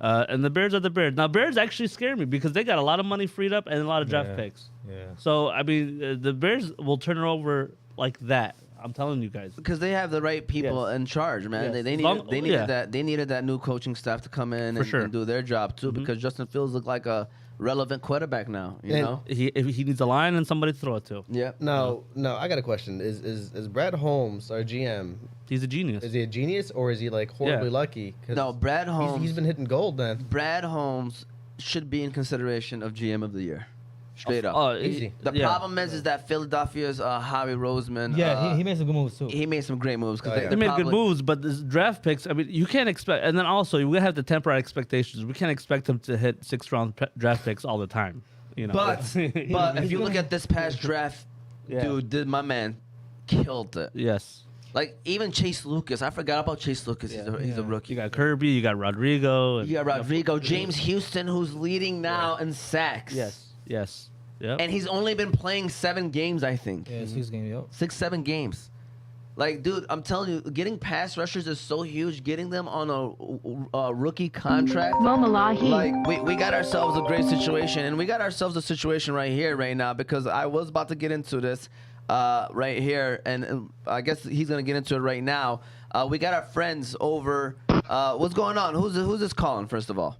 And the Bears are the Bears. Now Bears actually scare me because they got a lot of money freed up and a lot of draft picks. Yeah. So I mean, the Bears will turn it over like that. I'm telling you guys. Because they have the right people in charge, man. Yes. They needed that new coaching staff to come in and do their job too. Because Justin Fields looked like a relevant quarterback now. You know, he needs a line and somebody to throw it to. Yeah. No, I got a question. Is Brad Holmes, our GM, He's a genius. is he a genius or is he like horribly lucky? 'Cause No, Brad Holmes. He's been hitting gold then. Brad Holmes should be in consideration of GM of the year. Straight up. Oh, Easy. The problem is that Philadelphia's Howie Roseman. Yeah, he made some good moves too. He made some great moves. Oh, yeah. They made good moves, but this draft picks, I mean, you can't expect, and then also, we have to temper our expectations. We can't expect them to hit 6th-round draft picks all the time. But if you look at this past draft, dude, my man killed it. Yes. Like, even Chase Lucas. I forgot about Chase Lucas. He's a rookie. You got Kirby, you got Rodrigo. You got Rodrigo. James Houston, who's leading now in sacks. Yes. Yep. And he's only been playing 7 games, I think. Yeah, 6 games, yep. 6-7 games. Like, dude, I'm telling you, getting pass rushers is so huge. Getting them on a rookie contract. Like, we got ourselves a great situation. And we got ourselves a situation right here, right now, because I was about to get into this right here. And I guess he's going to get into it right now. We got our friends over. What's going on? Who's this calling, first of all?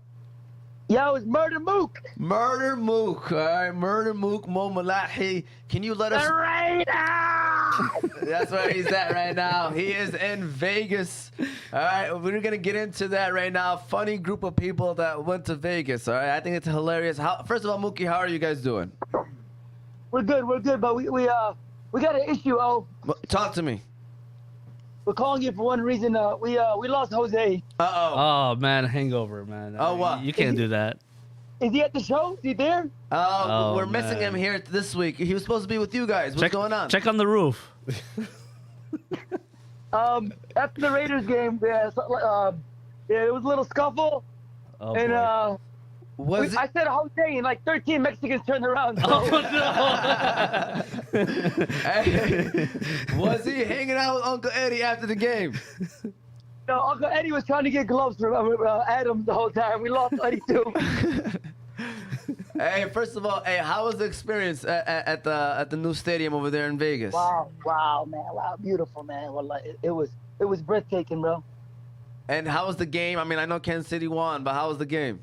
Yo, it's Murder Mook. Murder Mook, all right, Murder Mook Momalahi. Can you let us? That's where he's at right now. He is in Vegas. All right, we're gonna get into that right now. Funny group of people that went to Vegas. All right, I think it's hilarious. First of all, Mookie, how are you guys doing? We're good, but we got an issue. Talk to me. We're calling you for one reason. We lost Jose. Oh, man, hangover, man. Oh, what? You can't do that. Is he at the show? Is he there? We're missing him here this week. He was supposed to be with you guys. What's going on? Check on the roof. After the Raiders game, it was a little scuffle, Oh, and boy. I said Jose, and like 13 Mexicans turned around. So. Oh, no. Hey, was he hanging out with Uncle Eddie after the game? No, Uncle Eddie was trying to get gloves from Adam the whole time. We lost Eddie too. Hey, first of all, how was the experience at the new stadium over there in Vegas? Wow, man, wow, beautiful, man. Well, it was breathtaking, bro. And how was the game? I mean, I know Kansas City won, but how was the game?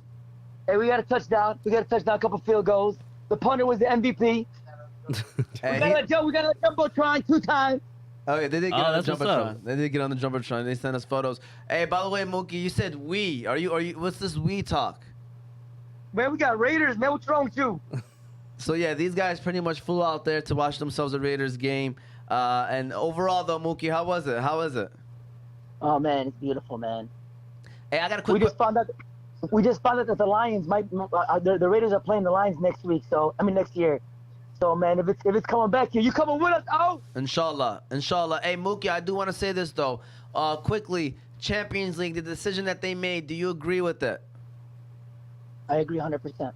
Hey, we got a touchdown. We got a touchdown, a couple field goals. The punter was the MVP. Hey, We got a jumbotron 2 times. oh yeah, they did get Oh, on the that's what's up. jumbotron. They did get on the jumbotron. They sent us photos. Hey, by the way, Mookie, you said we. Are you? What's this we talk? Man, we got Raiders. Man, what's wrong with you? So yeah, these guys pretty much flew out there to watch themselves a Raiders game. And overall, though, Mookie, how was it? How is it? Oh man, it's beautiful, man. Hey, I got a We quick. just found out. We just found out that the Lions the Raiders are playing the Lions next week. So next year. So man, if it's coming back here, you coming with us? Oh. Inshallah. Hey, Mookie, I do want to say this though. Quickly, Champions League, the decision that they made. Do you agree with it? I agree 100%.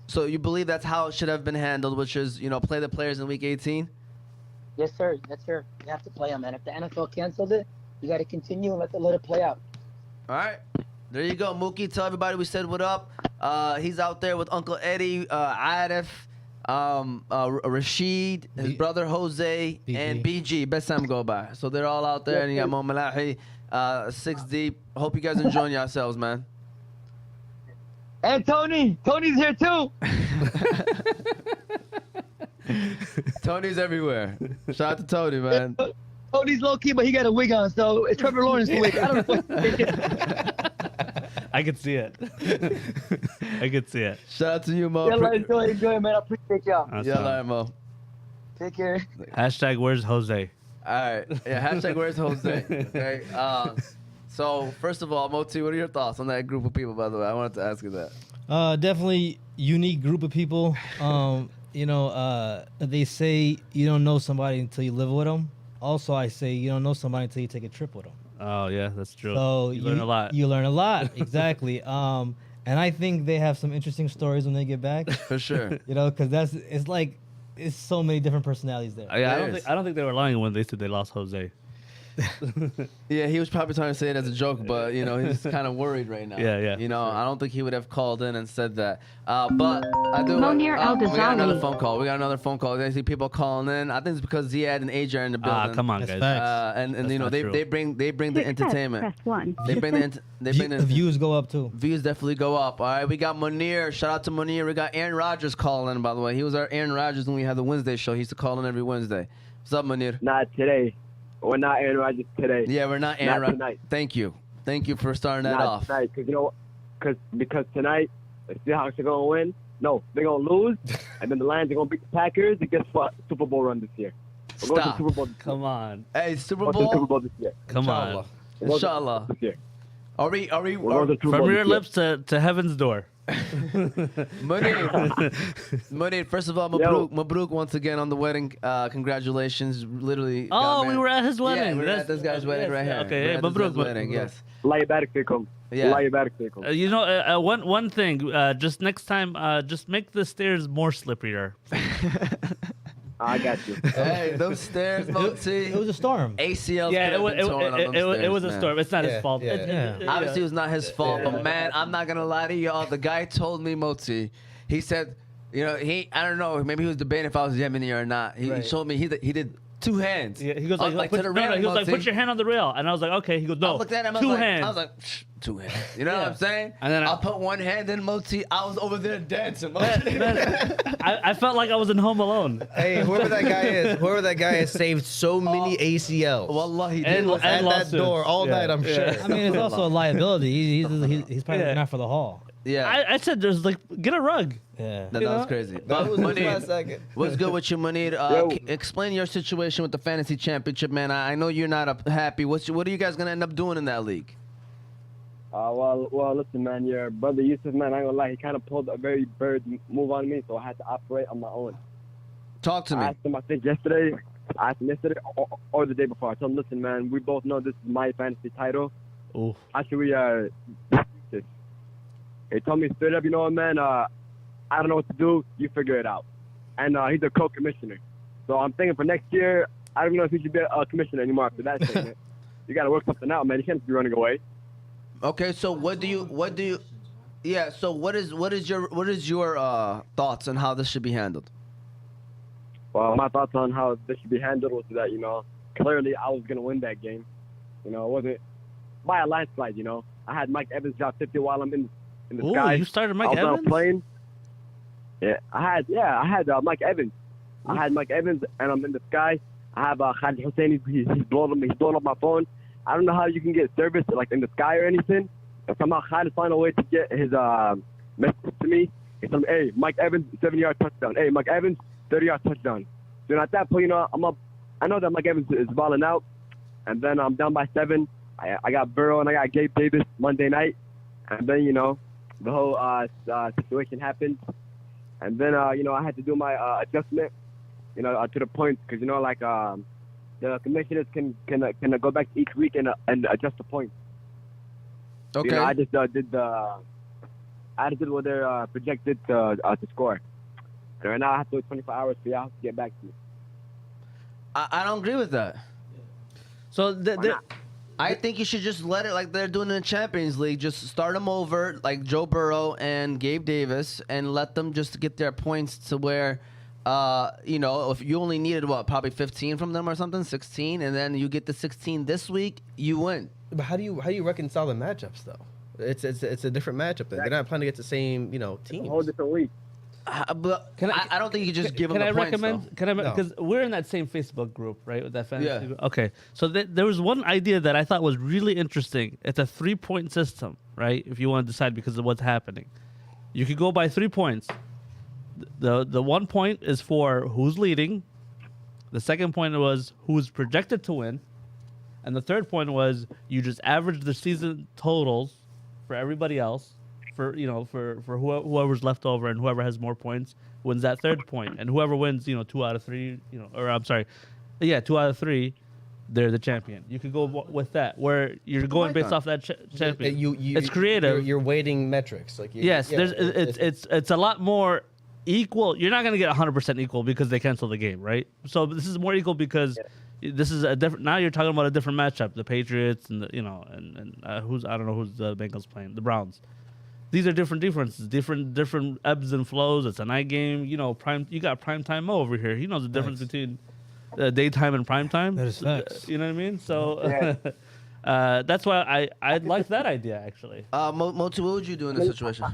So you believe that's how it should have been handled, which is, play the players in Week 18? Yes, sir. Yes, sir. You have to play them, man. If the NFL canceled it, you got to continue and let it play out. All right. There you go, Mookie. Tell everybody we said what up. He's out there with Uncle Eddie, Arif, Rashid, his brother Jose, BG. and BG. Best time go by. So they're all out there, and you got Mo Malahi, 6 deep. Hope you guys enjoying yourselves, man. And Tony's here too. Tony's everywhere. Shout out to Tony, man. Tony's low key, but he got a wig on, so it's Trevor Lawrence wig. I don't know what I could see it. I could see it. Shout out to you, Mo. enjoy, man. I appreciate y'all. That's Yeah, fine. all right, Mo. Take care. Hashtag where's Jose? All right. Yeah, hashtag where's Jose? Okay. So, first of all, Moti, what are your thoughts on that group of people, by the way? I wanted to ask you that. Definitely unique group of people. They say you don't know somebody until you live with them. Also, I say you don't know somebody until you take a trip with them. Oh yeah, that's true. So you learn a lot. You learn a lot, exactly. And I think they have some interesting stories when they get back. For sure. Because it's so many different personalities there. Yeah, There is. I don't think they were lying when they said they lost Jose. Yeah, he was probably trying to say it as a joke, but he's kind of worried right now. Yeah. I don't think he would have called in and said that. But I do. Munir We got another Al-Ghazali. phone call. I see people calling in. I think it's because Ziad and AJ are in the building. Come on, That's guys. facts. And That's not true. they bring the entertainment. Press 1. They bring the Views go up too. views definitely go up. All right, we got Munir. Shout out to Munir. We got Aaron Rodgers calling in, by the way. He was our Aaron Rodgers when we had the Wednesday show. He used to call in every Wednesday. What's up, Munir? Not today. We're not Aaron Rodgers today. Yeah, we're not Aaron Not Rodgers. tonight. Thank you for starting that Not off. tonight, because tonight the Seahawks are gonna win. No, they're gonna lose, and then the Lions are gonna beat the Packers. And guess what? Super Bowl run this year. We're going to the Stop. Super Bowl. This year. Come on. Hey, Super We're going to the Super Bowl. Bowl this year. Come on. We're going to Inshallah. this year. Are we? We're going to the Super Bowl From this your year. lips to heaven's door. Munir, first of all, Mabruk once again on the wedding. Congratulations. Literally. Oh, got we married. were at his wedding. Yeah, we were at That's- this guy's wedding right here. Okay, We were hey, at this Mabruk, guy's wedding, yes. Allah يبارك فيكم. Yeah. Allah يبارك فيكم. one thing. Just next time, just make the stairs more slipperier. I got you. Hey, those stairs, Moti. It was a storm. ACLs Yeah, could have been torn on them it was a stairs, storm. man. It's not Yeah, his fault. yeah. Obviously, it was not his fault, but man, I'm not gonna lie to y'all. The guy told me, Moti, he said, I don't know, maybe he was debating if I was Yemeni or not. He Right. showed me he did 2 hands. Yeah, he goes I was like, to put, the no, rail, he was like, Moti. put your hand on the rail, and I was like, okay. He goes, no, I looked at him. I was 2 like, hands. I was like, 2 hands. You know what I'm saying? And then I put 1 hand in, Moti. I was over there dancing, Moti. I felt like I was in Home Alone. Hey, whoever that guy is saved so many ACLs. Wallah, he And- did. At that lawsuits. door all Yeah. night, I'm Yeah. sure. I mean, it's also a liability. He's probably Yeah. not for the hall. Yeah, I said, just like, get a rug. Yeah. that was crazy. That was Munir, last second. what's good with you, Munir? Yo. Explain your situation with the fantasy championship, man. I know you're not happy. What are you guys gonna end up doing in that league? Well, listen, man. Your brother Yusuf, man, I ain't gonna lie. He kind of pulled a very bird move on me, so I had to operate on my own. Talk to I me. asked him, I think yesterday. I asked him yesterday or the day before. I told him, listen, man, we both know this is my fantasy title. Ooh. How should we do this? He told me straight up, you know what, man, I don't know what to do. You figure it out. And he's a co-commissioner. So I'm thinking for next year, I don't know if he should be a commissioner anymore after that statement. You got to work something out, man. You can't be running away. Okay, so what do you? Yeah. So what is your thoughts on how this should be handled? Well, my thoughts on how this should be handled was that, clearly I was going to win that game. It wasn't by a landslide, I had Mike Evans drop 50 while I'm in in the Ooh, sky. you started Mike I was on a Evans? plane. I had Mike Evans. I had Mike Evans, and I'm in the sky. I have Khalid Hussein. He's blowing up my phone. I don't know how you can get service like in the sky or anything. But somehow Khalid found a way to get his message to me. He told me, "Hey, Mike Evans, 70-yard touchdown. Hey, Mike Evans, 30-yard touchdown." So at that point, I'm up. I know that Mike Evans is balling out, and then I'm down by 7. I got Burrow and I got Gabe Davis Monday night, and then the whole situation happened, and then I had to do my adjustment, to the points because the commissioners can go back each week and adjust the points. Okay. I just did what they're projected to score. And right now I have to wait 24 hours for y'all to get back to me. I don't agree with that. So Why not? I think you should just let it like they're doing in the Champions League. Just start them over like Joe Burrow and Gabe Davis and let them just get their points to where, if you only needed, probably 15 from them or something, 16, and then you get the 16 this week, you win. But how do you reconcile the matchups though? It's a different matchup. They're not playing against the same It's teams. a whole different week. But I don't think you could just give them Can the I points, recommend? though. Can I? No. Because we're in that same Facebook group, right? With that fantasy. Yeah. Group? Okay. So there was one idea that I thought was really interesting. It's a 3-point system, right? If you want to decide because of what's happening, you could go by 3 points. The 1 point is for who's leading. The second point was who's projected to win, and the third point was you just average the season totals for everybody else. For whoever's left over and whoever has more points wins that third point, and whoever wins 2 out of 3 2 out of 3, they're the champion. You could go with that where you're going based off that champion. It's creative. You're weighting metrics. Yes, it's a lot more equal. You're not going to get 100% equal because they cancel the game, right? So this is more equal because this is a different. Now you're talking about a different matchup: the Patriots and who's I don't know who's the Bengals playing, the Browns. These are different differences, different ebbs and flows. It's a night game. You got prime time Mo over here. He knows the difference between daytime and prime time. That is facts. You know what I mean? So that's why I like that idea actually. Moti, what would you do in this situation?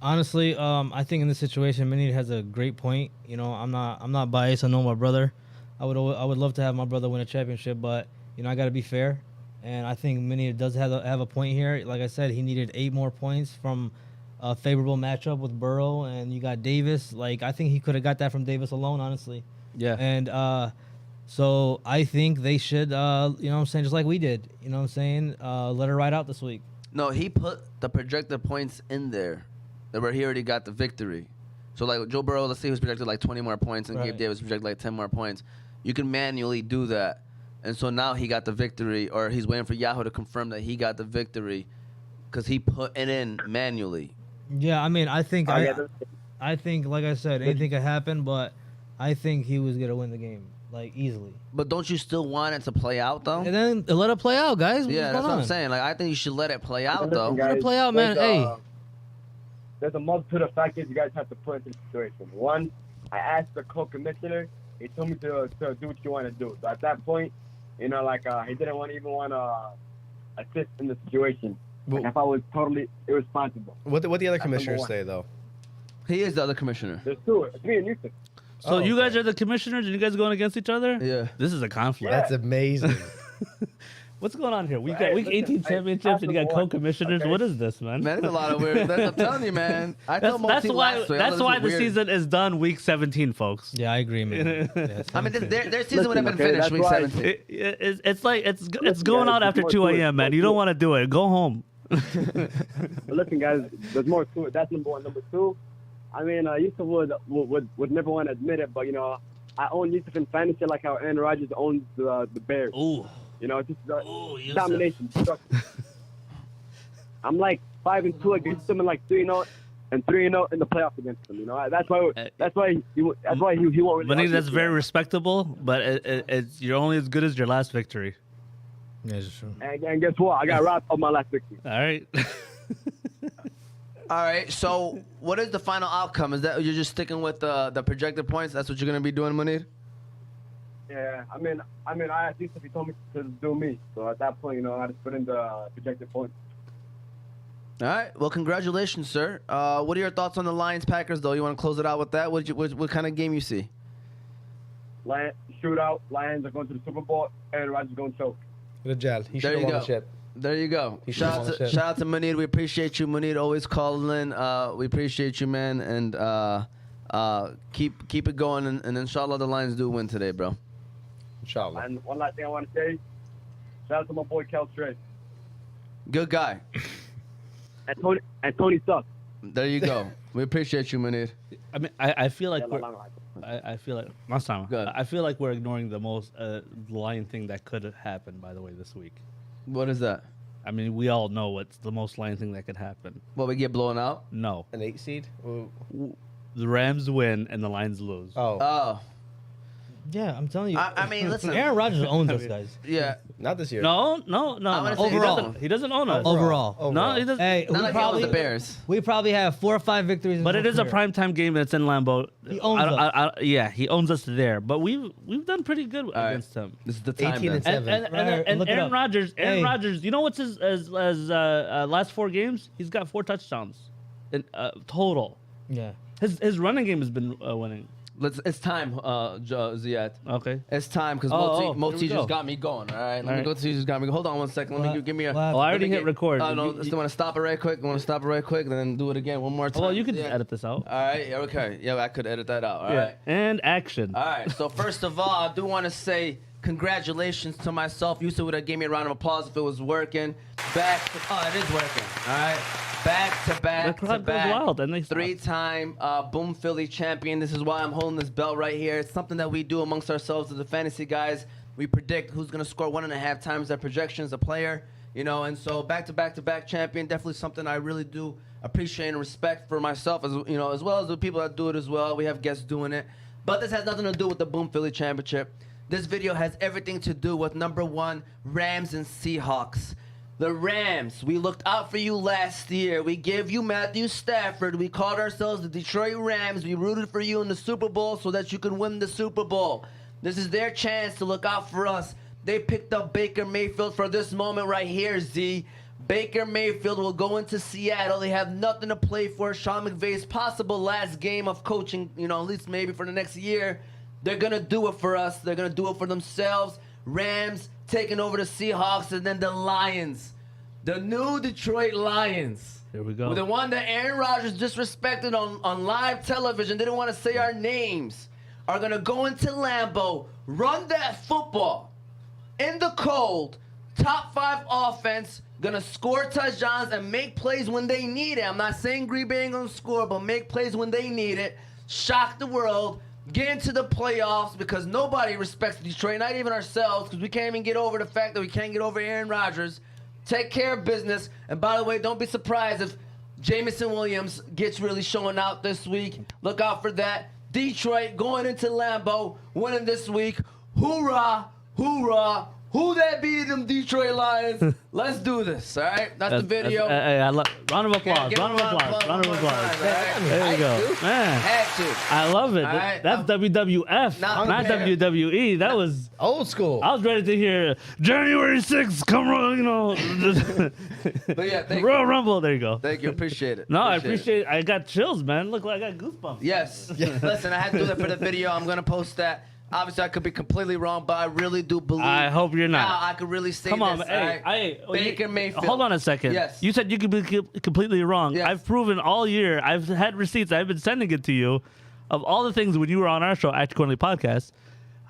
Honestly, I think in this situation, Minnie has a great point. I'm not biased. I know my brother. I would love to have my brother win a championship, but I got to be fair. And I think Minnie does have a point here. Like I said, he needed 8 more points from a favorable matchup with Burrow, and you got Davis. Like I think he could have got that from Davis alone, honestly. Yeah. And so I think they should, just like we did. Let her ride out this week. No, he put the projected points in there where he already got the victory. So like Joe Burrow, let's say he was projected like 20 more points and Gabe Right. Davis projected like 10 more points. You can manually do that. And so now he got the victory, or he's waiting for Yahoo to confirm that he got the victory because he put it in manually. Yeah, I mean, I think I think, like I said, anything could happen, but I think he was gonna win the game like easily. But don't you still want it to play out, though? And then let it play out, guys. Yeah, that's what I'm saying. Like, I think you should let it play out, though. Let it play out, man. There's a multitude of factors you guys have to put into the situation. One, I asked the co-commissioner. He told me to do what you want to do. So at that point, he didn't want to assist in the situation. Well- If I was totally irresponsible. What the other That's commissioners number say though? He is the other commissioner. There's 2. It's me and Yusuf. So Oh, you guys okay. are the commissioners, and you guys going against each other? Yeah. This is a conflict. That's amazing. What's going on here? We got Hey, week listen, 18 championships, and you got I- co-commissioners. okay. What is this, man? Man, there's a lot of weird. I'm telling you, man. I That's, told that's Moti why. last week, That's this why is the weird. season is done week 17, folks. Yeah, I agree, man. I mean, their season would have been okay, finished that's week why- 17. It's like it's going guys, out there's after more 2 to it. a.m., man. You don't want to do it. Go home. But listen, guys, there's more to it. That's number 1. Number 2, I mean, Yusuf would never want to admit it, but, I own Yusuf in fantasy like how Aaron Rodgers owns the Bears. Ooh. It's just Ooh, Yusuf. domination. I'm like 5-2 against them and like 3-0 and 3-0 in the playoffs against them. That's why he won't really. But that's outdo very them. respectable. But it's you're only as good as your last victory. Yeah, it's true. And guess what? I got robbed of my last victory. All right. All right. So, what is the final outcome? Is that you're just sticking with the projected points? That's what you're gonna be doing, Munir? Yeah, I mean, I asked Yusuf, he told me to do me. So at that point, I just put in the projected points. All right. Well, congratulations, sir. What are your thoughts on the Lions Packers, though? You want to close it out with that? What kind of game you see? Shootout. Lions are going to the Super Bowl. Aaron Rodgers is going to choke. Rajal, he There should you have won go. the ship. There you go. He Shout should've won the out to Munir. We appreciate you, Munir. Always calling in. We appreciate you, man. And keep it going. And inshallah, the Lions do win today, bro. Inshallah. And one last thing I want to say. Shout out to my boy Kel Stray. Good guy. And Tony sucks. There you go. We appreciate you, Munir. I mean, I feel like Yeah, I feel like Masama. Good. I feel like we're ignoring the most lion thing that could have happened. By the way, this week. What is that? I mean, we all know what's the most lion thing that could happen. What, we get blown out? No, An 8 seed? Ooh. the Rams win and the Lions lose. Oh, Oh. Yeah, I'm telling you. I mean, listen. Aaron Rodgers owns us, guys. Yeah. not this year. No. I'm gonna say Overall. He doesn't own us. Overall. No, he doesn't. Hey, Not we like he owns probably, the Bears. we probably have 4 or 5 victories. in But his it is a whole career. primetime game and it's in Lambeau. He owns us. Yeah, he owns us there. But we've done pretty good right. against him. This is the time. 18 and then. 7. And Look it Aaron up. Rodgers. Aaron Hey. Rodgers. You know what's his last 4 games? He's got 4 touchdowns in total. Yeah. His running game has been winning. It's time, Ziad. Okay. It's time because Oh, Moti here we just go. got me going. All right, let me All right. go to just got me. Hold on one second. Let me What? give me a. What? Oh, I already let me hit record. Oh no, You- just want to stop it right quick. Want to stop it right quick, then do it again one more time. Well, you can just Yeah. edit this out. All right. Yeah, okay. Yeah, I could edit that out. All right. And action. All right. So first of all, I do want to say congratulations to myself. You said would have gave me a round of applause if it was working. It is working. All right. Back to The back to crowd goes back. wild, and they stop. 3-time Boom Philly champion. This is why I'm holding this belt right here. It's something that we do amongst ourselves as the Fantasy Guys. We predict who's going to score 1.5 times their projections, a player, and so back to back champion. Definitely something I really do appreciate and respect for myself, as as well as the people that do it as well. We have guests doing it, but this has nothing to do with the Boom Philly Championship. This video has everything to do with number 1, Rams and Seahawks. The Rams, we looked out for you last year. We gave you Matthew Stafford. We called ourselves the Detroit Rams. We rooted for you in the Super Bowl so that you could win the Super Bowl. This is their chance to look out for us. They picked up Baker Mayfield for this moment right here, Z. Baker Mayfield will go into Seattle. They have nothing to play for. Sean McVay's possible last game of coaching, at least maybe for the next year. They're going to do it for us. They're going to do it for themselves. Rams taking over the Seahawks, and then the Lions. The new Detroit Lions. Here we go. The one that Aaron Rodgers disrespected on live television, didn't want to say our names, are going to go into Lambeau, run that football in the cold, top 5 offense, going to score touchdowns and make plays when they need it. I'm not saying Green Bay ain't going to score, but make plays when they need it. Shock the world. Get into the playoffs because nobody respects Detroit, not even ourselves, because we can't even get over the fact that we can't get over Aaron Rodgers. Take care of business. And by the way, don't be surprised if Jameson Williams gets really showing out this week. Look out for that. Detroit going into Lambeau, winning this week. Hoorah, hoorah. Who that beat them Detroit Lions? Let's do this, all right? That's the video. Round of applause. Give Round him of a applause. Round of one more time, applause. all right? There you go. Man, Had to. I love it. All right, That's WWF, not not prepared. WWE. That was. Old school. I was ready to hear January 6th, come on, But yeah, thank Royal you. Rumble. There you go. Thank you. Appreciate it. No, I it. appreciate. I got chills, man. Look, I got goosebumps. Yes. Listen, I had to do that for the video. I'm going to post that. Obviously, I could be completely wrong, but I really do believe. I hope you're not. Now I could really say Come on, this. hey, all right? hey, Baker Mayfield. Hold on a second. Yes. You said you could be completely wrong. Yes. I've proven all year. I've had receipts. I've been sending it to you of all the things when you were on our show, Act Accordingly Podcast,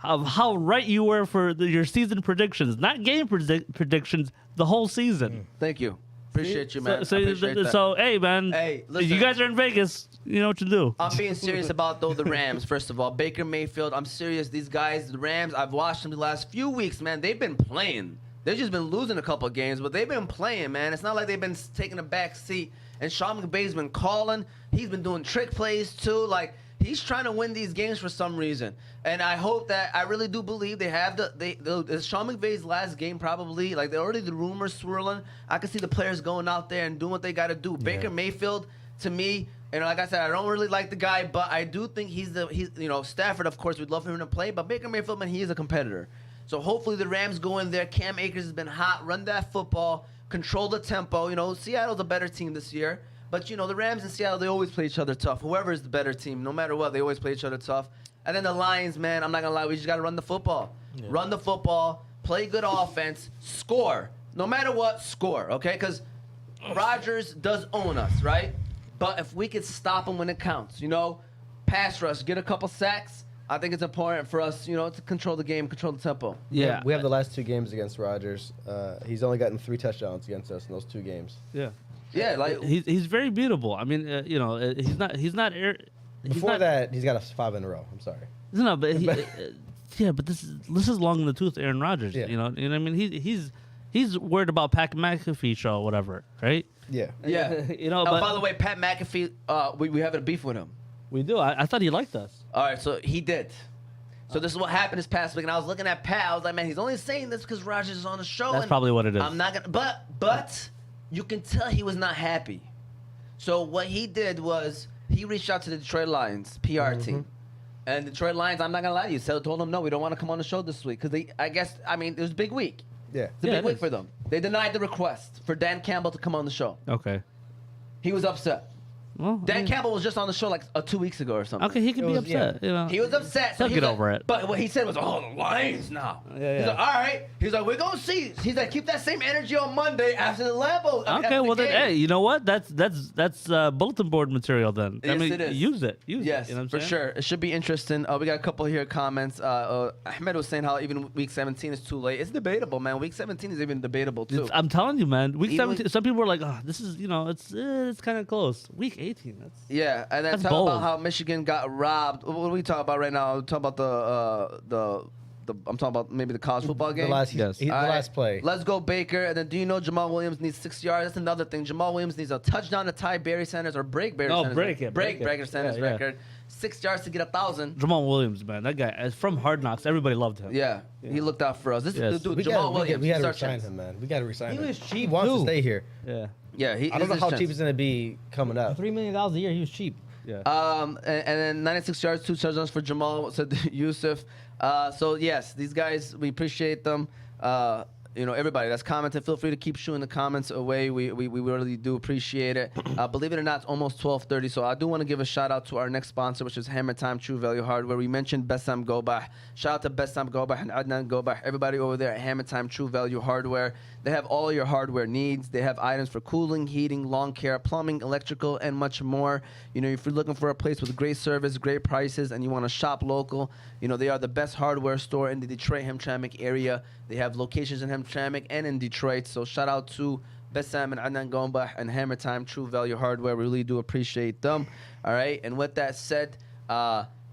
of how right you were for your season predictions, not game predictions, the whole season. Thank you. Appreciate you, man. So, I appreciate that. so, hey, man. Hey, listen. You guys are in Vegas. You know what to do. I'm being serious about the Rams. First of all, Baker Mayfield. I'm serious. These guys, the Rams. I've watched them the last few weeks, man. They've been playing. They've just been losing a couple of games, but they've been playing, man. It's not like they've been taking a back seat. And Sean McVay's been calling. He's been doing trick plays too. Like he's trying to win these games for some reason. And I hope that I really do believe they have it's Sean McVay's last game probably. Like they're already the rumors swirling. I can see the players going out there and doing what they got to do. Baker Mayfield, to me. And like I said, I don't really like the guy, but I do think he's Stafford, of course, we'd love for him to play, but Baker Mayfield, man, he is a competitor. So hopefully the Rams go in there. Cam Akers has been hot. Run that football. control the tempo. You know, Seattle's a better team this year. But, you know, the Rams and Seattle, they always play each other tough. Whoever is the better team, no matter what, they always play each other tough. And then the Lions, man, I'm not going to lie, we just got to run the football. Yeah. Run the football, play good offense, score. No matter what, score, okay? Because Rodgers does own us, right? But if we could stop him when it counts, you know, pass rush, get a couple sacks, I think it's important for us, you know, to control the game, control the tempo. Yeah. We have the last 2 games against Rodgers. He's only gotten 3 touchdowns against us in those 2 games. Yeah. Yeah, like he's very beatable. I mean, you know, Before that, he's got us 5 in a row. I'm sorry. No, but yeah, but this is long in the tooth, Aaron Rodgers. Yeah. You know what I mean? He's worried about Pat McAfee show or whatever, right? Yeah. yeah. You know, Oh, but by the way, Pat McAfee, we have a beef with him. we do. I thought he liked us. All right, so he did. So this is what happened this past week, and I was looking at Pat. I was like, man, he's only saying this because Rodgers is on the show. That's and probably what it is. I'm not gonna, but you can tell he was not happy. So what he did was he reached out to the Detroit Lions PR team, and Detroit Lions, I'm not gonna lie to you, told them no, we don't want to come on the show this week because it was a big week. Yeah. It's a Yeah, big it week is. for them. They denied the request for Dan Campbell to come on the show. Okay. He was upset. Well, Dan Campbell was just on the show like 2 weeks ago or something. Okay, he can It be was- upset. yeah. You know. He was upset. He'll he's get like- over it. But what he said was, "Oh, the Lions now." Yeah, He's yeah. like, "All right." He's like, "We're gonna see." He's like, "Keep that same energy on Monday after the Lambeau." after Okay, the well then, game." hey, you know what? That's bulletin board material then. I Yes, mean, it is. use it. Use Yes, it. You know what I'm for saying? sure. It should be interesting. We got a couple here comments. Ahmed was saying how even week 17 is too late. It's debatable, man. Week 17 is even debatable too. I'm telling you, man. Week Even- 17. Some people are like, "Oh, this is it's kind of close." Week 18. That's Yeah, and then That's talk bold. about how Michigan got robbed. What are we talking about right now? We're talking about the I'm talking about maybe the college football game. The last, Yes. the All right, last play. Let's go Baker. And then do you know Jamal Williams needs 6 yards? That's another thing. Jamal Williams needs a touchdown to tie Barry Sanders or break Barry No, Sanders. break it, break it. Barry Sanders Yeah, yeah. record. 6 yards to get 1,000. Jamal Williams, man. That guy from Hard Knocks. Everybody loved him. Yeah, he looked out for us. This Yes. is dude, We Jamal got Williams. to he's our resign chance. him, man. We got to resign He him. was cheap, He wants too. to stay here. Yeah. Yeah, I don't know how cheap it's going to be coming up. $3 million a year, he was cheap. Yeah. And then 96 yards, 2 touchdowns for Jamal, said Yusuf. So, yes, these guys, we appreciate them. You know, everybody that's commented, feel free to keep shooting the comments away. We really do appreciate it. Believe it or not, it's almost 12:30, so I do want to give a shout-out to our next sponsor, which is Hammer Time True Value Hardware. We mentioned Bessam Gobah. Shout out to Bessam Gobah and Adnan Gobah, everybody over there at Hammer Time True Value Hardware. They have all your hardware needs. They have items for cooling, heating, lawn care, plumbing, electrical, and much more. You know, if you're looking for a place with great service, great prices, and you want to shop local, you know, they are the best hardware store in the Detroit Hamtramck area. They have locations in Hamtramck and in Detroit. So shout out to Bessam and Adnan Gobah and Hammer Time True Value Hardware. We really do appreciate them. All right. And with that said,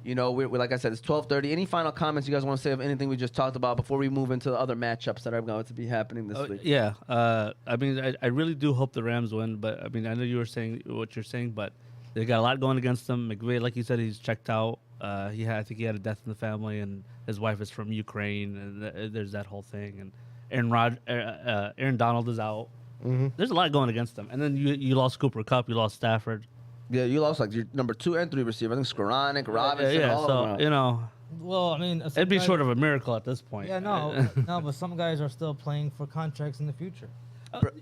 you know, we're like I said, it's 12:30. Any final comments you guys want to say of anything we just talked about before we move into the other matchups that are going to be happening this week? Yeah. I mean, I really do hope the Rams win, but I mean, I know you were saying what you're saying, but they got a lot going against them. McVay, like you said, he's checked out. I think he had a death in the family, and his wife is from Ukraine, and there's that whole thing. And Aaron Donald is out. Mm-hmm. There's a lot going against them. And then you lost Cooper Kupp, you lost Stafford. Yeah, you lost like your number 2 and 3 receiver. I think Skoranek, Robinson, all of them. So you know, Well, I mean, it'd be short of a miracle at this point. Yeah, no, but some guys are still playing for contracts in the future.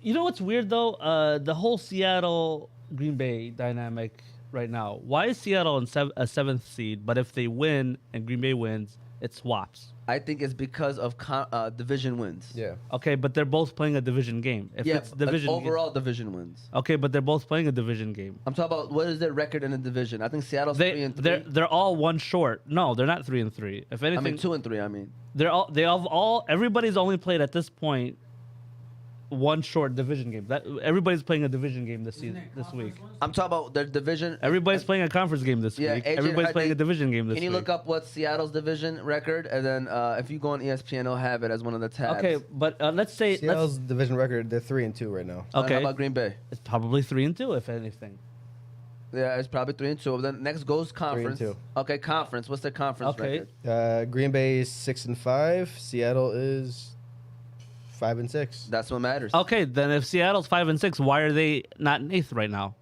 You know what's weird though? The whole Seattle Green Bay dynamic right now. Why is Seattle in a 7th seed, but if they win and Green Bay wins, it swaps? I think it's because of division wins. Yeah. Okay, but they're both playing a division game. If Yeah, it's division overall division wins. okay, but they're both playing a division game. I'm talking about what is their record in the division. I think Seattle's 3 and 3. They're all one short. No, they're not 3 and 3. If anything, I mean 2 and 3. I mean. everybody's only played at this point one short division game. Everybody's playing a division game this week. I'm talking about their division. Everybody's playing a conference game this Yeah, week. AJ Everybody's playing a Elhady, division game this week. Can you look up what Seattle's division record, and then if you go on ESPN, it'll have it as one of the tabs. Okay, but let's say Seattle's division record, they're 3-2 right now. okay. How about Green Bay? It's probably 3 and 2 if anything. Yeah, it's probably 3 and 2. Then next goes conference. 2. Okay, conference. What's their conference Okay. record? Green Bay is 6-5. Seattle is 5-6. That's what matters. Okay, then if Seattle's 5 and 6, why are they not in 8th right now?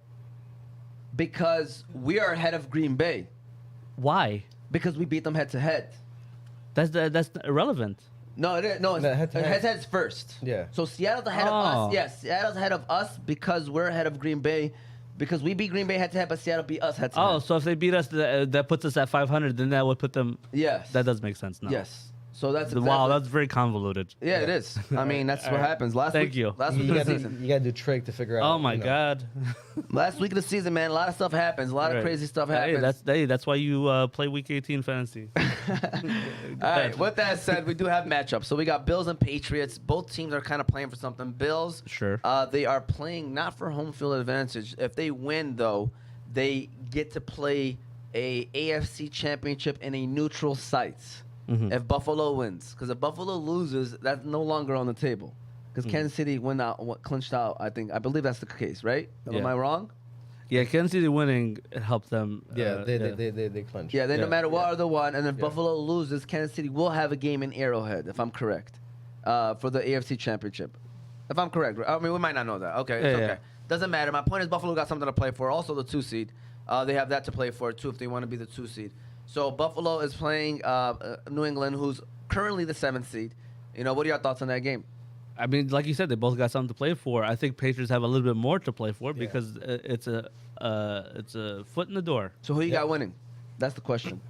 Because we are ahead of Green Bay. Why? Because we beat them head to head. That's irrelevant. No, no, No, head-to-head. head's first. Yeah. So Seattle's ahead of Oh. us. Yes, Seattle's ahead of us because we're ahead of Green Bay. Because we beat Green Bay head to head, but Seattle beat us head to head. Oh, so if they beat us, that puts us at 500. Then that would put them. Yes. That does make sense now. Yes. So that's Wow, exactly- that's very convoluted. Yeah, it is. I mean, that's what All right. happens. Last Thank week, you. Last week You of got the to season. you got to do trig to figure out. Oh my you know. God. Last week of the season, man, a lot of stuff happens. A lot of Right. crazy stuff Hey, happens. that's why you play Week 18 fantasy. All right. With that said, we do have matchups. So we got Bills and Patriots. Both teams are kind of playing for something. Bills, Sure. they are playing not for home field advantage. If they win, though, they get to play a AFC championship in a neutral site. Mhm. If Buffalo wins, because if Buffalo loses, that's no longer on the table. Because Kansas City clinched out. I believe that's the case, right? Yeah. Am I wrong? Yeah, Kansas City winning helped them. Yeah, they clinch. Yeah, they no Yeah. matter what are the one, and if Yeah. Buffalo loses, Kansas City will have a game in Arrowhead, if I'm correct, for the AFC Championship. If I'm correct, I mean we might not know that. Okay, it's Yeah, okay. yeah. Doesn't matter. My point is Buffalo got something to play for. Also the 2 seed, they have that to play for too if they want to be the 2 seed. So Buffalo is playing New England, who's currently the 7th seed. You know, what are your thoughts on that game? I mean, like you said, they both got something to play for. I think Patriots have a little bit more to play for because it's a foot in the door. So who you got winning? That's the question.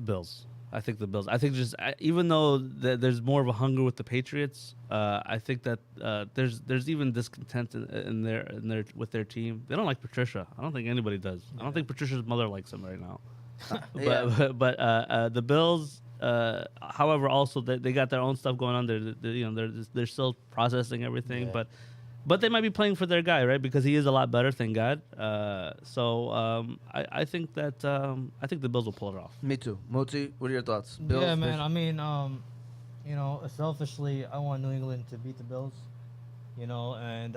Bills. I think the Bills. I think even though there's more of a hunger with the Patriots, I think that there's even discontent in their with their team. They don't like Patricia. I don't think anybody does. I don't think Patricia's mother likes him right now. Yeah. But the Bills, however, also they got their own stuff going on. They're still processing everything, but they might be playing for their guy, right? Because he is a lot better, thank God. I think that I think the Bills will pull it off. Me too. Moti, what are your thoughts? Bills, Yeah, man. Patriots? I mean, selfishly, I want New England to beat the Bills. And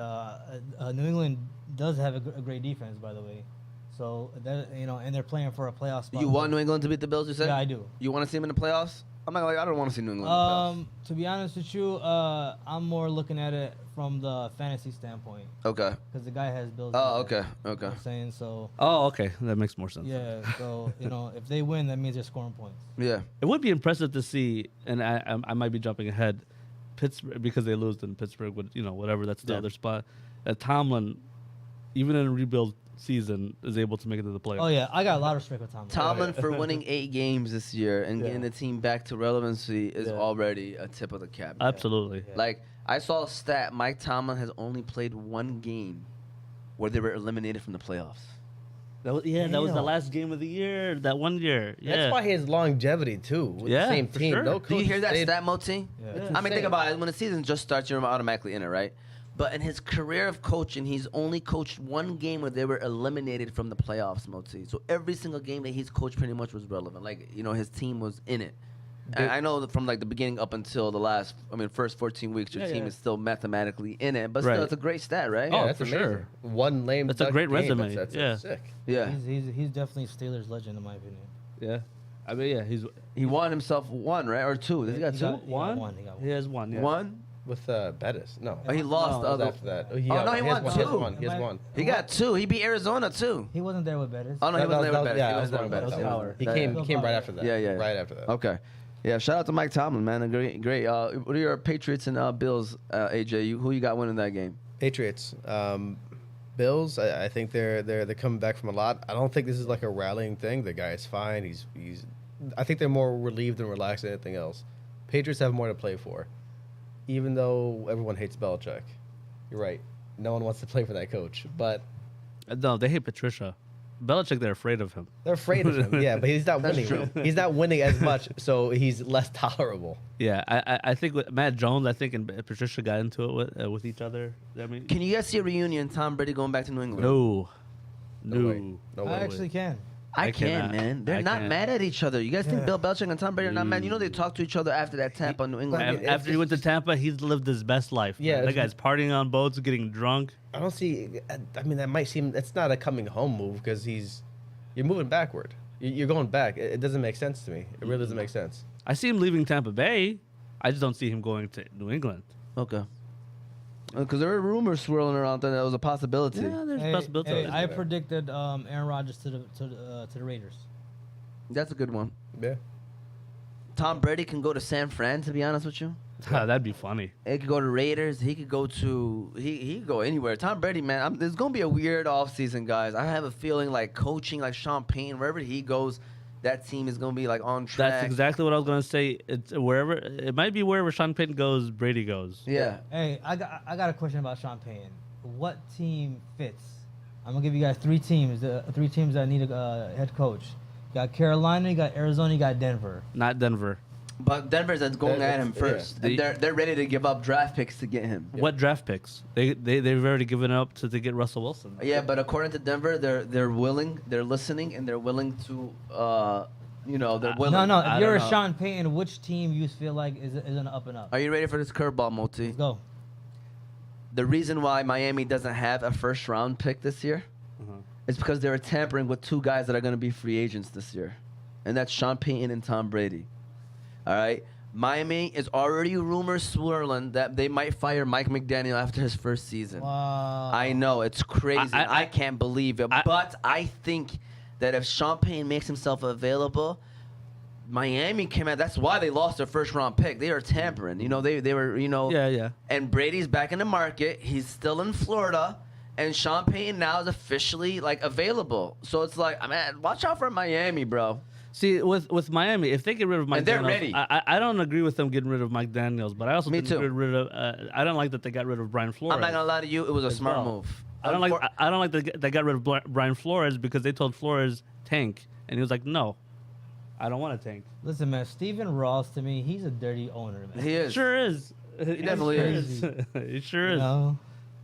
New England does have a great defense, by the way. So that and they're playing for a playoff spot. You want New England to beat the Bills? You said? Yeah, I do. You want to see them in the playoffs? I'm not like I don't want to see New England in the playoffs. To be honest with you, I'm more looking at it from the fantasy standpoint Okay. because the guy has Bills. Oh, defense, okay. you know Okay. what I'm saying so. Oh, okay, that makes more sense. Yeah, so if they win, that means they're scoring points. Yeah. It would be impressive to see, and I might be jumping ahead, Pittsburgh because they lose in Pittsburgh would whatever that's the Yeah. other spot. Tomlin, even in a rebuild season, is able to make it to the playoffs. Oh yeah, I got a lot of respect for Tomlin. Tomlin for winning 8 games this year and getting the team back to relevancy is Yeah. already a tip of the cap. Absolutely. Like I saw a stat, Mike Tomlin has only played 1 game where they were eliminated from the playoffs. That was the Damn. last game of the year. That 1 year. Yeah. That's why he has longevity too with Yeah, the same for team. sure. No Do you coach hear that stayed- stat, Moti? Yeah. It's I mean, think insane. about it. When the season just starts, you're automatically in it, right? But in his career of coaching, he's only coached 1 game where they were eliminated from the playoffs, Moti. So every single game that he's coached pretty much was relevant. Like, his team was in it. And I know that from like the beginning up until the first 14 weeks, your Yeah, team yeah. is still mathematically in it. But Right. still, it's a great stat, right? Oh, Yeah, that's for amazing. sure. One lame. That's a duck great game, resume. That's Yeah. sick. Yeah. He's definitely Steelers legend in my opinion. Yeah. I mean, yeah, he's He won himself 1, right? Or 2. Does he got 2? He got one. He got one. He has 1. Yeah. 1? With Bettis. No. Oh, he lost No, the That was other. after that. no, he has won one. He has two. one. He has Am I- one. He got 2. He beat Arizona, too. He wasn't there with Bettis. Oh, no, he wasn't there with Bettis. Yeah, He I was wasn't there wrong with about Bettis. that. Power. He Yeah, came yeah. he came right after that. Yeah. Right after that. Okay. Yeah, shout out to Mike Tomlin, man. A great. What are your Patriots and Bills, AJ? Who you got winning that game? Patriots. Bills. I think they're coming back from a lot. I don't think this is like a rallying thing. The guy is fine. He's. I think they're more relieved and relaxed than anything else. Patriots have more to play for, even though everyone hates Belichick. You're right. No one wants to play for that coach, but No, they hate Patricia. Belichick, they're afraid of him. they're afraid of him. Yeah, but he's not That's winning. true. He's not winning as much, so he's less tolerable. Yeah, I think with Matt Jones, I think, and Patricia got into it with each other. I mean, Can you guys see a reunion? Tom Brady going back to New England? no. No way. No way. I actually can. I I can, cannot. man. They're I not can't. mad at each other. You guys think Yeah. Bill Belichick and Tom Brady are not mad? You know they talked to each other after that Tampa New England. I mean, game. it's After he went to Tampa, he's lived his best life. Yeah, man. That it's- guy's partying on boats, getting drunk. I don't see. I mean, that might seem. It's not a coming home move because you're moving backward. You're going back. It doesn't make sense to me. It really doesn't make sense. I see him leaving Tampa Bay. I just don't see him going to New England. Okay. Because there were rumors swirling around that was a possibility. Yeah, there's Hey, possibilities. I predicted Aaron Rodgers to the Raiders. That's a good one. Yeah. Tom Brady can go to San Fran, to be honest with you. That'd be funny. He could go to Raiders. He could go to he could go anywhere. Tom Brady, man, there's gonna be a weird offseason, guys. I have a feeling like coaching, like Sean Payton, wherever he goes, that team is gonna be like on track. That's exactly what I was gonna say. It's wherever it might be wherever Sean Payton goes, Brady goes. Yeah. Hey, I got a question about Sean Payton. What team fits? I'm gonna give you guys three teams. Three teams that need a head coach. You got Carolina, you got Arizona, you got Denver. Not Denver. But Denver's going at him Yeah. first. And they're ready to give up draft picks to get him. What draft picks? They've already given up to get Russell Wilson. Yeah, but according to Denver, they're willing, they're listening, and they're willing to, they're willing. No. I If you're don't a know. Sean Payton, which team you feel like is an up and up? Are you ready for this curveball, Moti? Let's go. The reason why Miami doesn't have a first round pick this year is because they were tampering with two guys that are going to be free agents this year, and that's Sean Payton and Tom Brady. All right. Miami is already rumors swirling that they might fire Mike McDaniel after his first season. Wow. I know, it's crazy. I I- can't believe it. But I think that if Sean Payton makes himself available, Miami came out. That's why they lost their first round pick. They were tampering. They were, Yeah. And Brady's back in the market. He's still in Florida. And Sean Payton now is officially like available. So it's like, man, watch out for Miami, bro. See, with Miami, if they get rid of Mike And they're Daniels, ready. I don't agree with them getting rid of Mike Daniels, but I also Me didn't too. get rid of. I don't like that they got rid of Brian Flores. I'm not gonna lie to you, it was a as smart well. move. I don't like that they got rid of Brian Flores because they told Flores tank, and he was like, no, I don't want to tank. Listen, man. Steven Ross, to me, he's a dirty owner, man. He is. Sure is. He definitely is. He sure You is. know?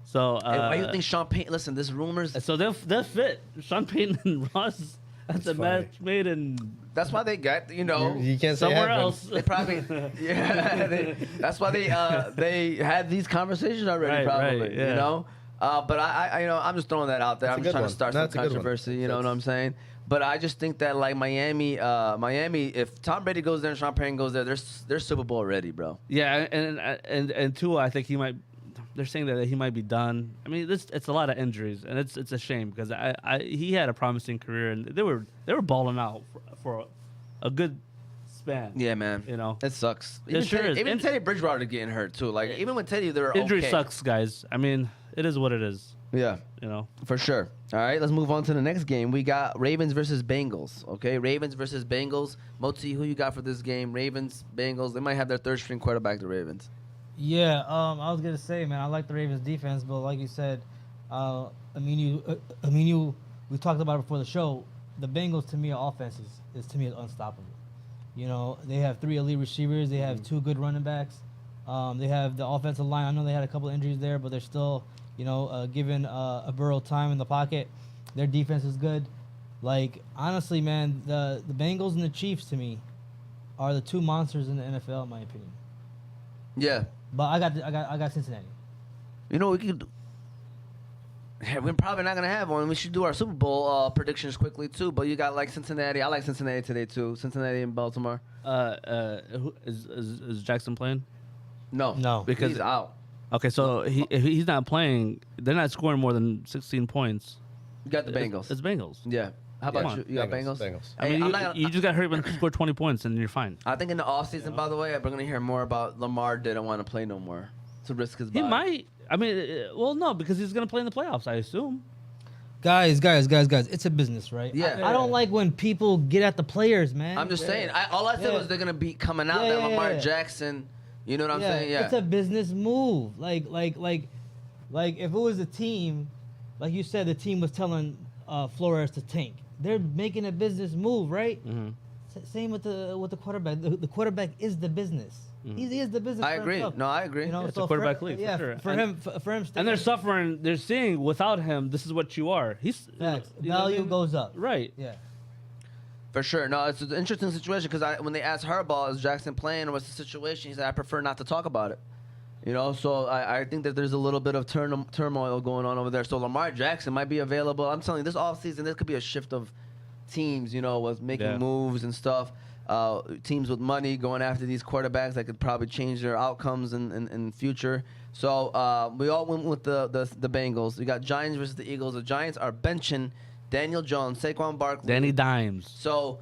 So And why you think Sean Payton? Listen, this rumors. So they'll fit Sean Payton and Ross. That's a funny. match made in That's why they got You can't say somewhere heaven. else. They probably, that's why they had these conversations already, Right, probably. right, yeah. But I'm just throwing that out there. That's I'm a just good trying one. to start No, some that's a good one. controversy. You know what I'm saying? But I just think that like Miami, if Tom Brady goes there and Sean Payton goes there, they're Super Bowl ready, bro. Yeah, and Tua, I think he might. They're saying that he might be done. I mean, it's a lot of injuries, and it's a shame because he had a promising career, and they were balling out for a good span. Yeah, man. You know, It sucks. It sure is. Even Teddy Bridgewater getting hurt too. Like even with Teddy, they're injury okay. sucks, guys. I mean, it is what it is. Yeah. You know, For sure. All right, let's move on to the next game. We got Ravens versus Bengals. Okay, Ravens versus Bengals. Moti, who you got for this game? Ravens, Bengals. They might have their third string quarterback, the Ravens. Yeah, I was gonna say, man, I like the Ravens defense, but like you said, we talked about it before the show. The Bengals, to me, offense is to me is unstoppable. You know, they have three elite receivers. They have two good running backs. They have the offensive line. I know they had a couple injuries there, but they're still, giving a Burrow time in the pocket. Their defense is good. Like honestly, man, the Bengals and the Chiefs to me are the two monsters in the NFL, in my opinion. Yeah. But I got Cincinnati. You know, we could. We're probably not gonna have one. We should do our Super Bowl predictions quickly too. But you got like Cincinnati. I like Cincinnati today too. Cincinnati and Baltimore. Is Jackson playing? No. Because- he's out. Okay, so if he's not playing, they're not scoring more than 16 points. You got the Bengals. It's Bengals. Yeah. How about Come on. you? You got Bengals? Bengals. I Hey, mean, I'm not gonna- you just got hurt and scored 20 points, and you're fine. I think in the offseason, by the way, we're gonna hear more about Lamar didn't want to play no more to risk his He body. might. I mean, well, no, because he's gonna play in the playoffs, I assume. Guys, it's a business, right? Yeah. I don't like when people get at the players, man. I'm just saying. All I said Yeah. was they're gonna be coming out Yeah, that yeah, Lamar yeah. Jackson. You know what I'm saying? Yeah. It's a business move. Like if it was a team, like you said, the team was telling Flores to tank. They're making a business move, right? Mm-hmm. Same with the quarterback. The quarterback is the business. He is the business. I for agree. himself. No, I agree. You know, It's a so quarterback for, league, for yeah, sure. for And- him, And staying- they're suffering. They're seeing without him, this is what you are. He's Facts. you know what I Value mean? goes up. Right. Yeah. For sure. No, it's an interesting situation because when they asked Harbaugh, is Jackson playing or what's the situation? He said, I prefer not to talk about it. You know, so I think that there's a little bit of turmoil going on over there. So Lamar Jackson might be available. I'm telling you, this offseason, there could be a shift of teams, with making Yeah. moves and stuff. Teams with money going after these quarterbacks that could probably change their outcomes in future. So we all went with the Bengals. We got Giants versus the Eagles. The Giants are benching Daniel Jones, Saquon Barkley. Danny Dimes. So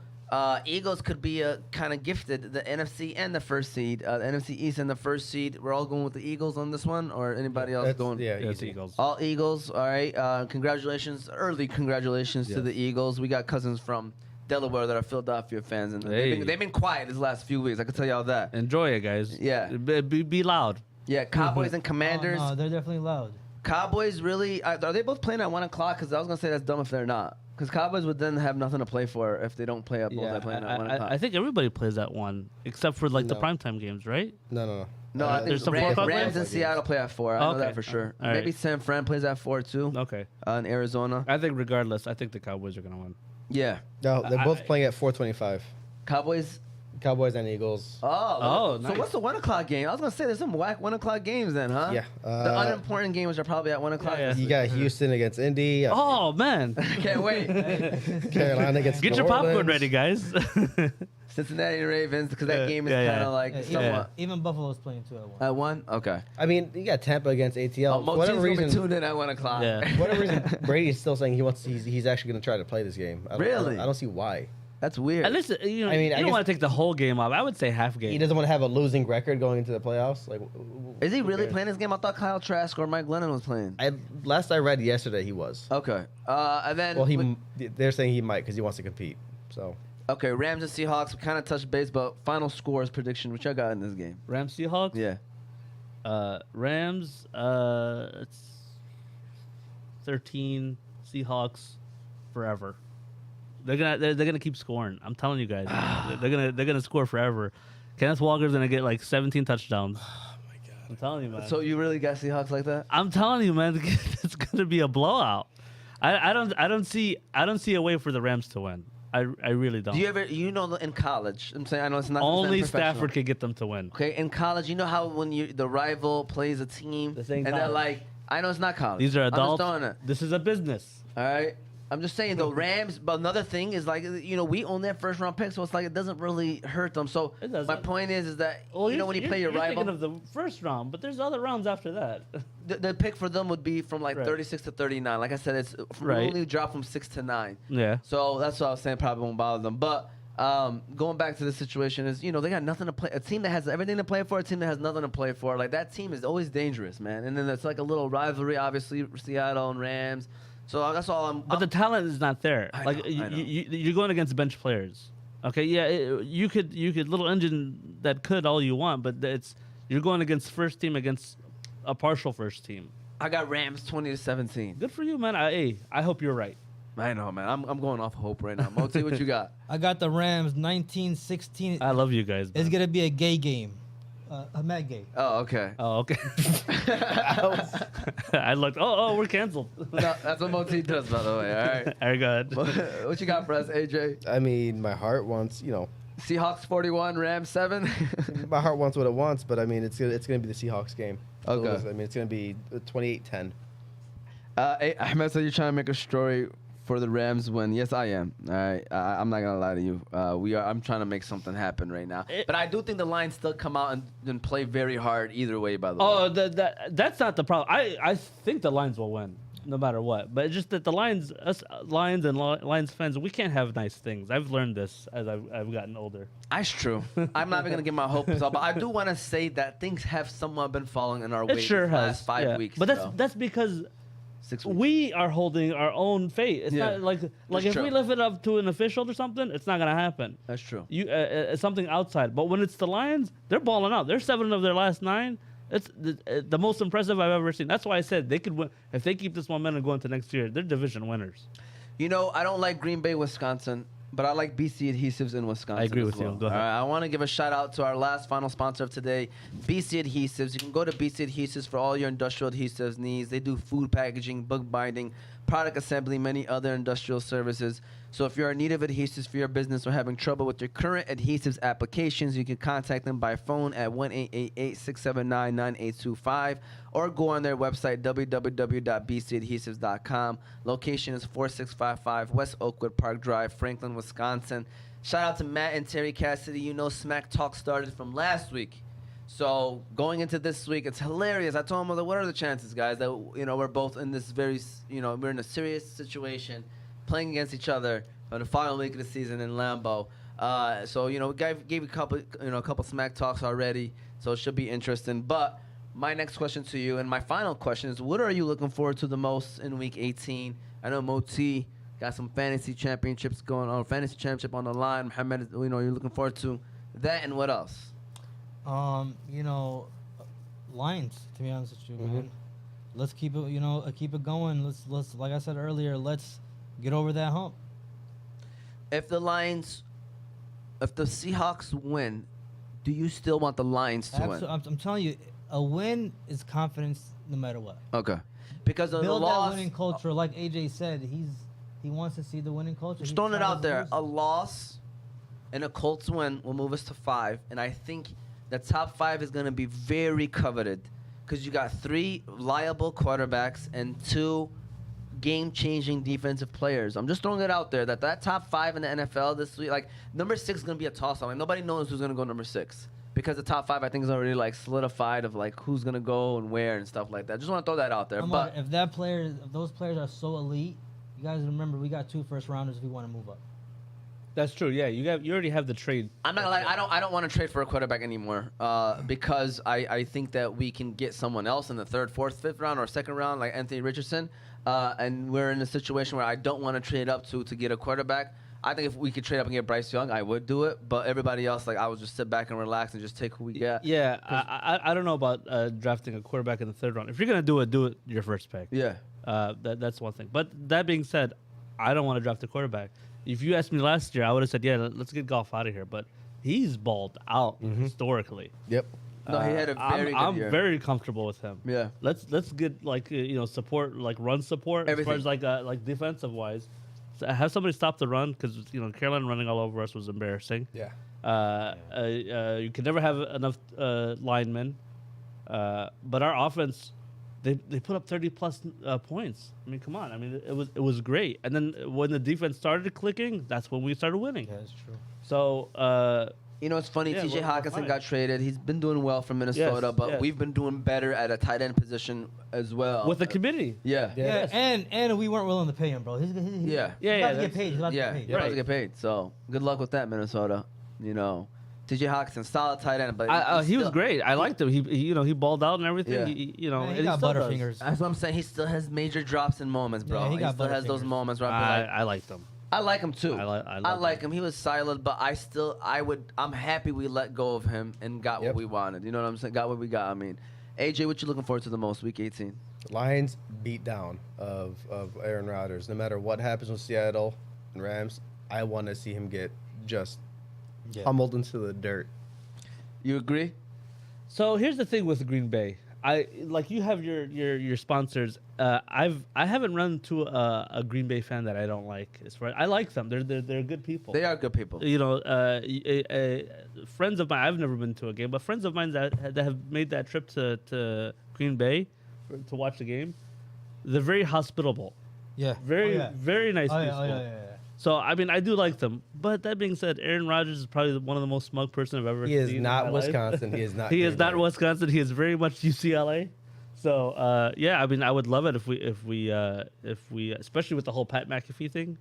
Eagles could be kind of gifted the NFC and the first seed. The NFC East and the first seed. We're all going with the Eagles on this one, or anybody else going? Yeah, Yeah, it's easy. Eagles. All Eagles. All right. Congratulations, early congratulations to Yes. the Eagles. We got cousins from Delaware that are Philadelphia fans, and Hey. they've been quiet these last few weeks. I can tell y'all that. Enjoy it, guys. Yeah. Be loud. Yeah, Cowboys and Commanders. Oh, no, they're definitely loud. Cowboys really are they both playing at 1 o'clock? Because I was gonna say that's dumb if they're not. Because Cowboys would then have nothing to play for if they don't play at both. Yeah, They're playing at 1 o'clock. I think everybody plays at 1, except for like the No. primetime games, right? No. No, I think There's some Rams, 4 o'clock Rams games? and Seattle play at 4. I know Okay. that for sure. All right. Maybe San Fran plays at 4 too. Okay. In Arizona. I think regardless, I think the Cowboys are gonna win. Yeah. No, they're both playing at 4:25. Cowboys. Cowboys and Eagles. Oh, so nice. what's the 1 o'clock game? I was gonna say there's some whack 1 o'clock games then, huh? Yeah. The unimportant games are probably at 1 o'clock. Yeah, this You week. got Houston against Indy. Oh man, Can't wait. Carolina against get New your popcorn Orleans. ready, guys. Cincinnati Ravens, because that Yeah, game is yeah, kind yeah. of like Yeah, somewhat. even Buffalo's playing too at 1. At 1? Okay. I mean, you got Tampa against ATL. For Moti's whatever gonna be reason, tuned in at 1 o'clock. Yeah. for whatever reason, Brady's still saying he's actually going to try to play this game. Really? I don't see why. That's weird. At least you know I mean, you I don't guess- want to take the whole game off. I would say half game. He doesn't want to have a losing record going into the playoffs. Like, Is he who really cares? playing this game? I thought Kyle Trask or Mike Glennon was playing. Last I read yesterday, he was. Okay. And then Well, they're saying he might because he wants to compete. So okay, Rams and Seahawks. We kind of touched base, but final scores prediction. What y'all got in this game? Rams Seahawks. Yeah. Rams. It's 13. Seahawks forever. They're gonna keep scoring. I'm telling you guys. they're gonna score forever. Kenneth Walker's gonna get like 17 touchdowns. oh my god. I'm telling you, man. So you really got Seahawks like that? I'm telling you, man. It's gonna be a blowout. I don't see a way for the Rams to win. I really don't. Do you ever, in college? I'm saying I know it's not Only it's not professional. Stafford could get them to win. Okay, in college, you know how when the rival plays a team This ain't and they're college. like, I know it's not college. These are I'm just adults. throwing it. This is a business. All right. I'm just saying though, Rams. But another thing is like, we own their first round pick, so it's like it doesn't really hurt them. So It doesn't. my point is that Well, when you play your you're rival, thinking of the first round, but there's other rounds after that. the pick for them would be from like Right. 36 to 39. Like I said, it's Right. only drop from 6 to 9. Yeah. So that's what I was saying. Probably won't bother them. But going back to the situation is, they got nothing to play. A team that has everything to play for, a team that has nothing to play for. Like that team is always dangerous, man. And then it's like a little rivalry, obviously, Seattle and Rams. So that's all But the talent is not there. I Like know, I know. you're going against bench players. Okay, yeah, you could little engine that could all you want, but you're going against first team against a partial first team. I got Rams 20-17. Good for you, man. I hope you're right. I know, man. I'm going off hope right now. Moti, what you got? I got the Rams 19-16. I love you guys. It's man. gonna be a gay game. Matt Gay. Oh, okay. Oh, okay. I looked. Oh, we're canceled. No, that's what Moti does, by the way. All right. All right, go ahead. What you got for us, AJ? I mean, my heart wants, Seahawks 41, Rams 7. my heart wants what it wants, but I mean, it's gonna be the Seahawks game. Okay. I mean, it's gonna be 28-10. Ahmed said you're trying to make a story for the Rams win. Yes, I am. All right. I'm not gonna lie to you. I'm trying to make something happen right now. But I do think the Lions still come out and play very hard either way. By the way. Oh, that's not the problem. I think the Lions will win no matter what. But it's just that the Lions, us Lions and Lions fans, we can't have nice things. I've learned this as I've gotten older. That's true. I'm not even gonna get my hopes up, but I do want to say that things have somewhat been falling in our way It sure these has. last 5 yeah. weeks. But though. that's because 6 weeks. we are holding our own fate. It's Yeah. not like if true. we lift it up to an official or something, it's not gonna happen. That's true. It's something outside. But when it's the Lions, they're balling out. They're 7 of their last 9. It's the most impressive I've ever seen. That's why I said they could win if they keep this momentum going to next year. They're division winners. I don't like Green Bay, Wisconsin, but I like BC Adhesives in Wisconsin. I agree as with you. well. Go ahead. All right, I want to give a shout out to our last final sponsor of today, BC Adhesives. You can go to BC Adhesives for all your industrial adhesives needs. They do food packaging, book binding, product assembly, many other industrial services. So if you're in need of adhesives for your business or having trouble with your current adhesives applications, you can contact them by phone at 1-888-679-9825 or go on their website, www.bcadhesives.com. Location is 4655 West Oakwood Park Drive, Franklin, Wisconsin. Shout out to Matt and Terry Cassidy. Smack Talk started from last week. So going into this week, it's hilarious. I told them, what are the chances, guys, that we're both in this we're in a serious situation, playing against each other. the final week of the season in Lambeau. So we gave you a couple smack talks already, so it should be interesting. But my next question to you, and my final question, is: what are you looking forward to the most in Week 18? I know Moti got some fantasy championships going on, fantasy championship on the line. Mohammed, you're looking forward to that, and what else? Lions. To be honest with you, man. Let's keep it, keep it going. Let's like I said earlier, let's get over that hump. If the Seahawks win, do you still want the Lions to win? I'm telling you, a win is confidence no matter what. Okay. Because of the Build loss, that winning culture, like AJ said, he wants to see the winning culture. just He's throwing it tired out of there, losing. a loss and a Colts win will move us to 5, and I think the top 5 is going to be very coveted because you got 3 reliable quarterbacks and 2 game-changing defensive players. I'm just throwing it out there that top 5 in the NFL this week, like number 6 is going to be a toss-up. Like nobody knows who's going to go number 6 because the top 5 I think is already like solidified of like who's going to go and where and stuff like that. Just want to throw that out there. But But if those players are so elite, you guys remember we got 2 first-rounders if we want to move up. That's true. Yeah, you already have the trade. I'm not like I don't want to trade for a quarterback anymore because I think that we can get someone else in the 3rd, 4th, 5th round or 2nd round like Anthony Richardson, and we're in a situation where I don't want to trade up to get a quarterback. I think if we could trade up and get Bryce Young, I would do it. But everybody else, like I would just sit back and relax and just take who we get. Yeah, I don't know about drafting a quarterback in the 3rd round. If you're gonna do it your first pick. Yeah. That's one thing. But that being said, I don't want to draft a quarterback. If you asked me last year, I would have said, yeah, let's get Goff out of here. But he's balled out historically. Yep. No, he had a very good I'm year. very comfortable with him. Yeah. Let's get like support, like run support Everything. as far as like defensive wise. So have somebody stop the run because Carolina running all over us was embarrassing. Yeah. You can never have enough linemen, but our offense. They put up 30 plus points. I mean, come on. I mean, it was great. And then when the defense started clicking, that's when we started winning. Yeah, that's true. So It's funny. Yeah, T.J. we're Hawkinson fine. got traded. He's been doing well for Minnesota, but yes. we've been doing better at a tight end position as well. with the committee. Yeah. Yeah, and we weren't willing to pay him, bro. He's Yeah. He's Yeah, about yeah, to get paid. He's about Yeah, to get you're paid. about to get paid. So good luck with that, Minnesota. T.J. T.J. solid tight end, but He was great. I liked him. He balled out and everything. Yeah. Man, and he got still does. butterfingers. That's what I'm saying. He still has major drops and moments, bro. Yeah, he got still has those butterfingers. moments where I be like, I liked him. I like him too. I like him. He was silent, but I'm happy we let go of him and got what Yep. we wanted. You know what I'm saying? Got what we got. I mean, AJ, what you looking forward to the most? Week 18. Lions beat down of Aaron Rodgers. No matter what happens with Seattle and Rams, I want to see him get just pummeled into the dirt. You agree? So here's the thing with Green Bay. You have your sponsors. I haven't run to a Green Bay fan that I don't like. I like them. They're good people. They are good people. Friends of mine. I've never been to a game, but friends of mine that have made that trip to Green Bay to watch the game. They're very hospitable. Yeah. Very Oh, yeah. very nice Oh, people. yeah. So I mean, I do like them. But that being said, Aaron Rodgers is probably one of the most smug person I've ever He seen. is in not my life. Wisconsin. He is not. He Green is not Bay. Wisconsin. He is very much UCLA. So I mean, I would love it if we especially with the whole Pat McAfee thing.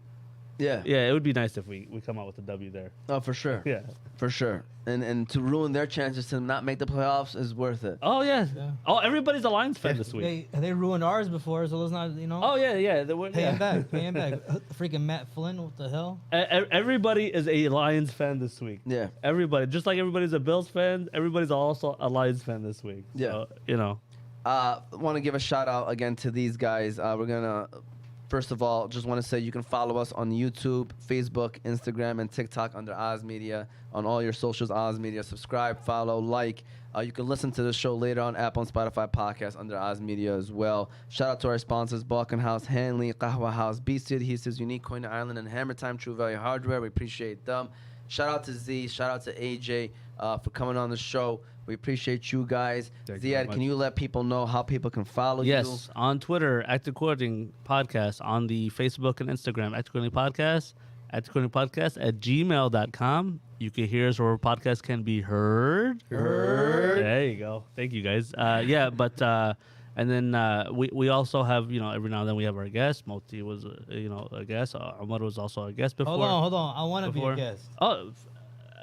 Yeah. Yeah, it would be nice if we come out with a W there. Oh, for sure. Yeah. For sure. And to ruin their chances to not make the playoffs is worth it. Oh yeah. Yeah. Oh, everybody's a Lions fan this week. They ruined ours before, so let's not, Oh yeah. pay him back. Pay him back. Freaking Matt Flynn, what the hell? Everybody is a Lions fan this week. Yeah. Everybody, just like everybody's a Bills fan, everybody's also a Lions fan this week. Yeah. So, Want to give a shout out again to these guys. We're gonna first of all just want to say you can follow us on YouTube, Facebook, Instagram, and TikTok under Oz Media. On all your socials, Oz Media. Subscribe, follow, like. You can listen to the show later on Apple and Spotify podcast under Oz Media as well. Shout out to our sponsors: Balkan House, Hanley, Qahwa House, BC Adhesives, Unique Coin Island, and Hammer Time True Value Hardware. We appreciate them. Shout out to Z. Shout out to AJ for coming on the show. We appreciate you guys. Thank you very Ziad, much. can you let people know how people can follow you? yes, on Twitter, Act According Podcast, on the Facebook and Instagram, Act According Podcast, Act According Podcast at gmail.com. You can hear us where our podcast can be heard. There you go. Thank you guys. And then we also have, every now and then we have our guest. Moti was, a guest. Ahmad was also a guest before. Hold on. I want to be a guest. Oh,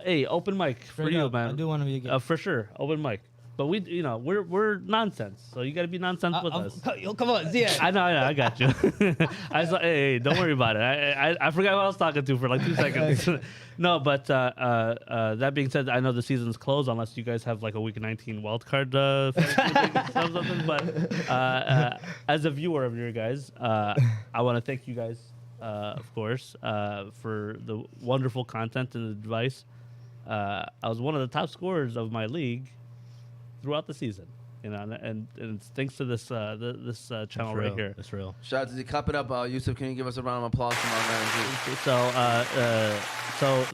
hey, open mic for Straight you, up, man. I do want to be a guest. For sure, open mic. But we're nonsense, so you got to be nonsense with us. Yo, come on, Ziad. I know, I got you. I was like, hey, don't worry about it. I forgot who I was talking to for like 2 seconds. No, but that being said, I know the season's closed unless you guys have like a week 19 wild card something. But as a viewer of your guys, I want to thank you guys, of course, for the wonderful content and advice. I was one of the top scorers of my league throughout the season, and it's thanks to this channel right here. That's real. Shout out to Z. Cup it up, Yusuf. Can you give us a round of applause from our man? So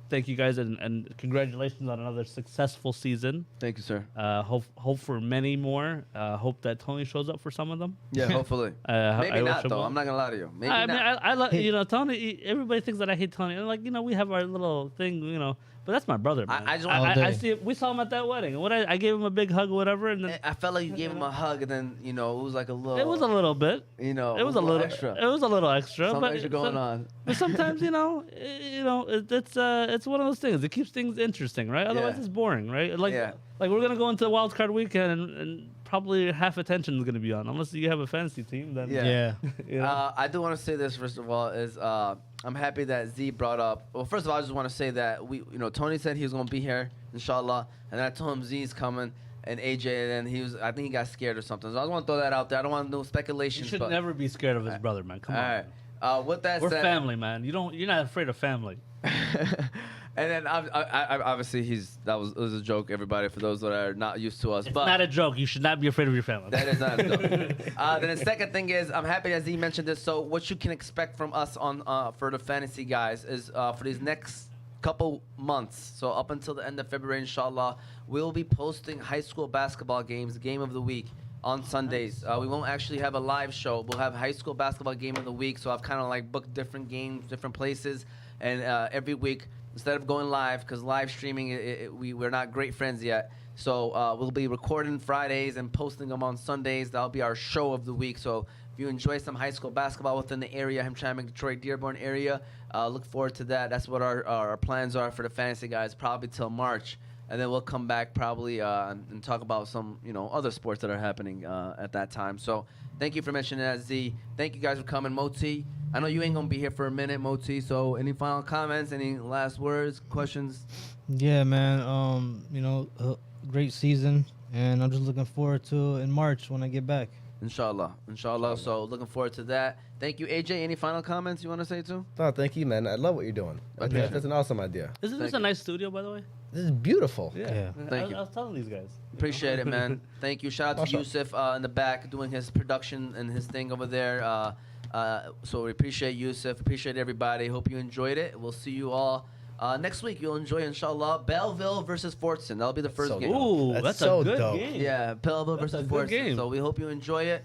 thank you guys, and congratulations on another successful season. Thank you, sir. Hope for many more. Hope that Tony shows up for some of them. Yeah, hopefully. I Maybe wish not him though. well. I'm not gonna lie to you. Maybe I not. mean, I love Tony. Everybody thinks that I hate Tony, and we have our little thing, but that's my brother, man. I just All want. day. I see. We saw him at that wedding, and what I gave him a big hug or whatever, and then I felt like you gave him a hug, and then it was like a little. it was a little bit. It It was a little extra. It was a little extra. Something but extra going on. But sometimes, it's one of those things. It keeps things interesting, right? Otherwise, Yeah. it's boring, right? Like Yeah. we're gonna go into the wild card weekend, and probably half attention is gonna be on, unless you have a fantasy team. Then Yeah. Yeah. I do want to say this first of all is I'm happy that Z brought up. Well, first of all, I just want to say that Tony said he was gonna be here, inshallah, and I told him Z's coming and AJ, and I think he got scared or something. So I just want to throw that out there. I don't want no You speculations. should but, never be scared of his brother, man. Come all on. right. With that We're said, family, man. You're not afraid of family. and then obviously it was a joke, everybody, for those that are not used to us. It's but not a joke. You should not be afraid of your family. that is not a joke. Then the second thing is, I'm happy that Z mentioned this. So what you can expect from us for the Fantasy Guys is for these next couple months, so up until the end of February, inshallah, we'll be posting high school basketball games, game of the week, on Sundays. We won't actually have a live show. We'll have high school basketball game of the week, so I've kind of booked different games, different places, and every week, instead of going live, because live streaming, we're not great friends yet, so we'll be recording Fridays and posting them on Sundays. That'll be our show of the week, so if you enjoy some high school basketball within the area, Hamtramck, Detroit, Dearborn area, look forward to that. That's what our plans are for the Fantasy Guys, probably till March. And then we'll come back probably and talk about some, other sports that are happening at that time. So thank you for mentioning that, Z. Thank you guys for coming. Moti, I know you ain't going to be here for a minute, Moti. So any final comments, any last words, questions? Yeah, man. Great season, and I'm just looking forward to in March when I get back. Inshallah. So looking forward to that. Thank you, AJ. Any final comments you want to say too? No, thank you, man. I love what you're doing. I think that's an awesome idea. Isn't this Thank a nice studio, by the way? This is beautiful. Yeah. Thank you. I was telling these guys. Appreciate it, man. Thank you. Shout out to Yusuf in the back doing his production and his thing over there. So we appreciate Yusuf. Appreciate everybody. Hope you enjoyed it. We'll see you all next week. You'll enjoy, inshallah, Belleville versus Fortson. That'll be the first So game. dope. Ooh, That's that's so a good dope. game. Yeah, Belleville That's a versus good Fortson. game. So we hope you enjoy it.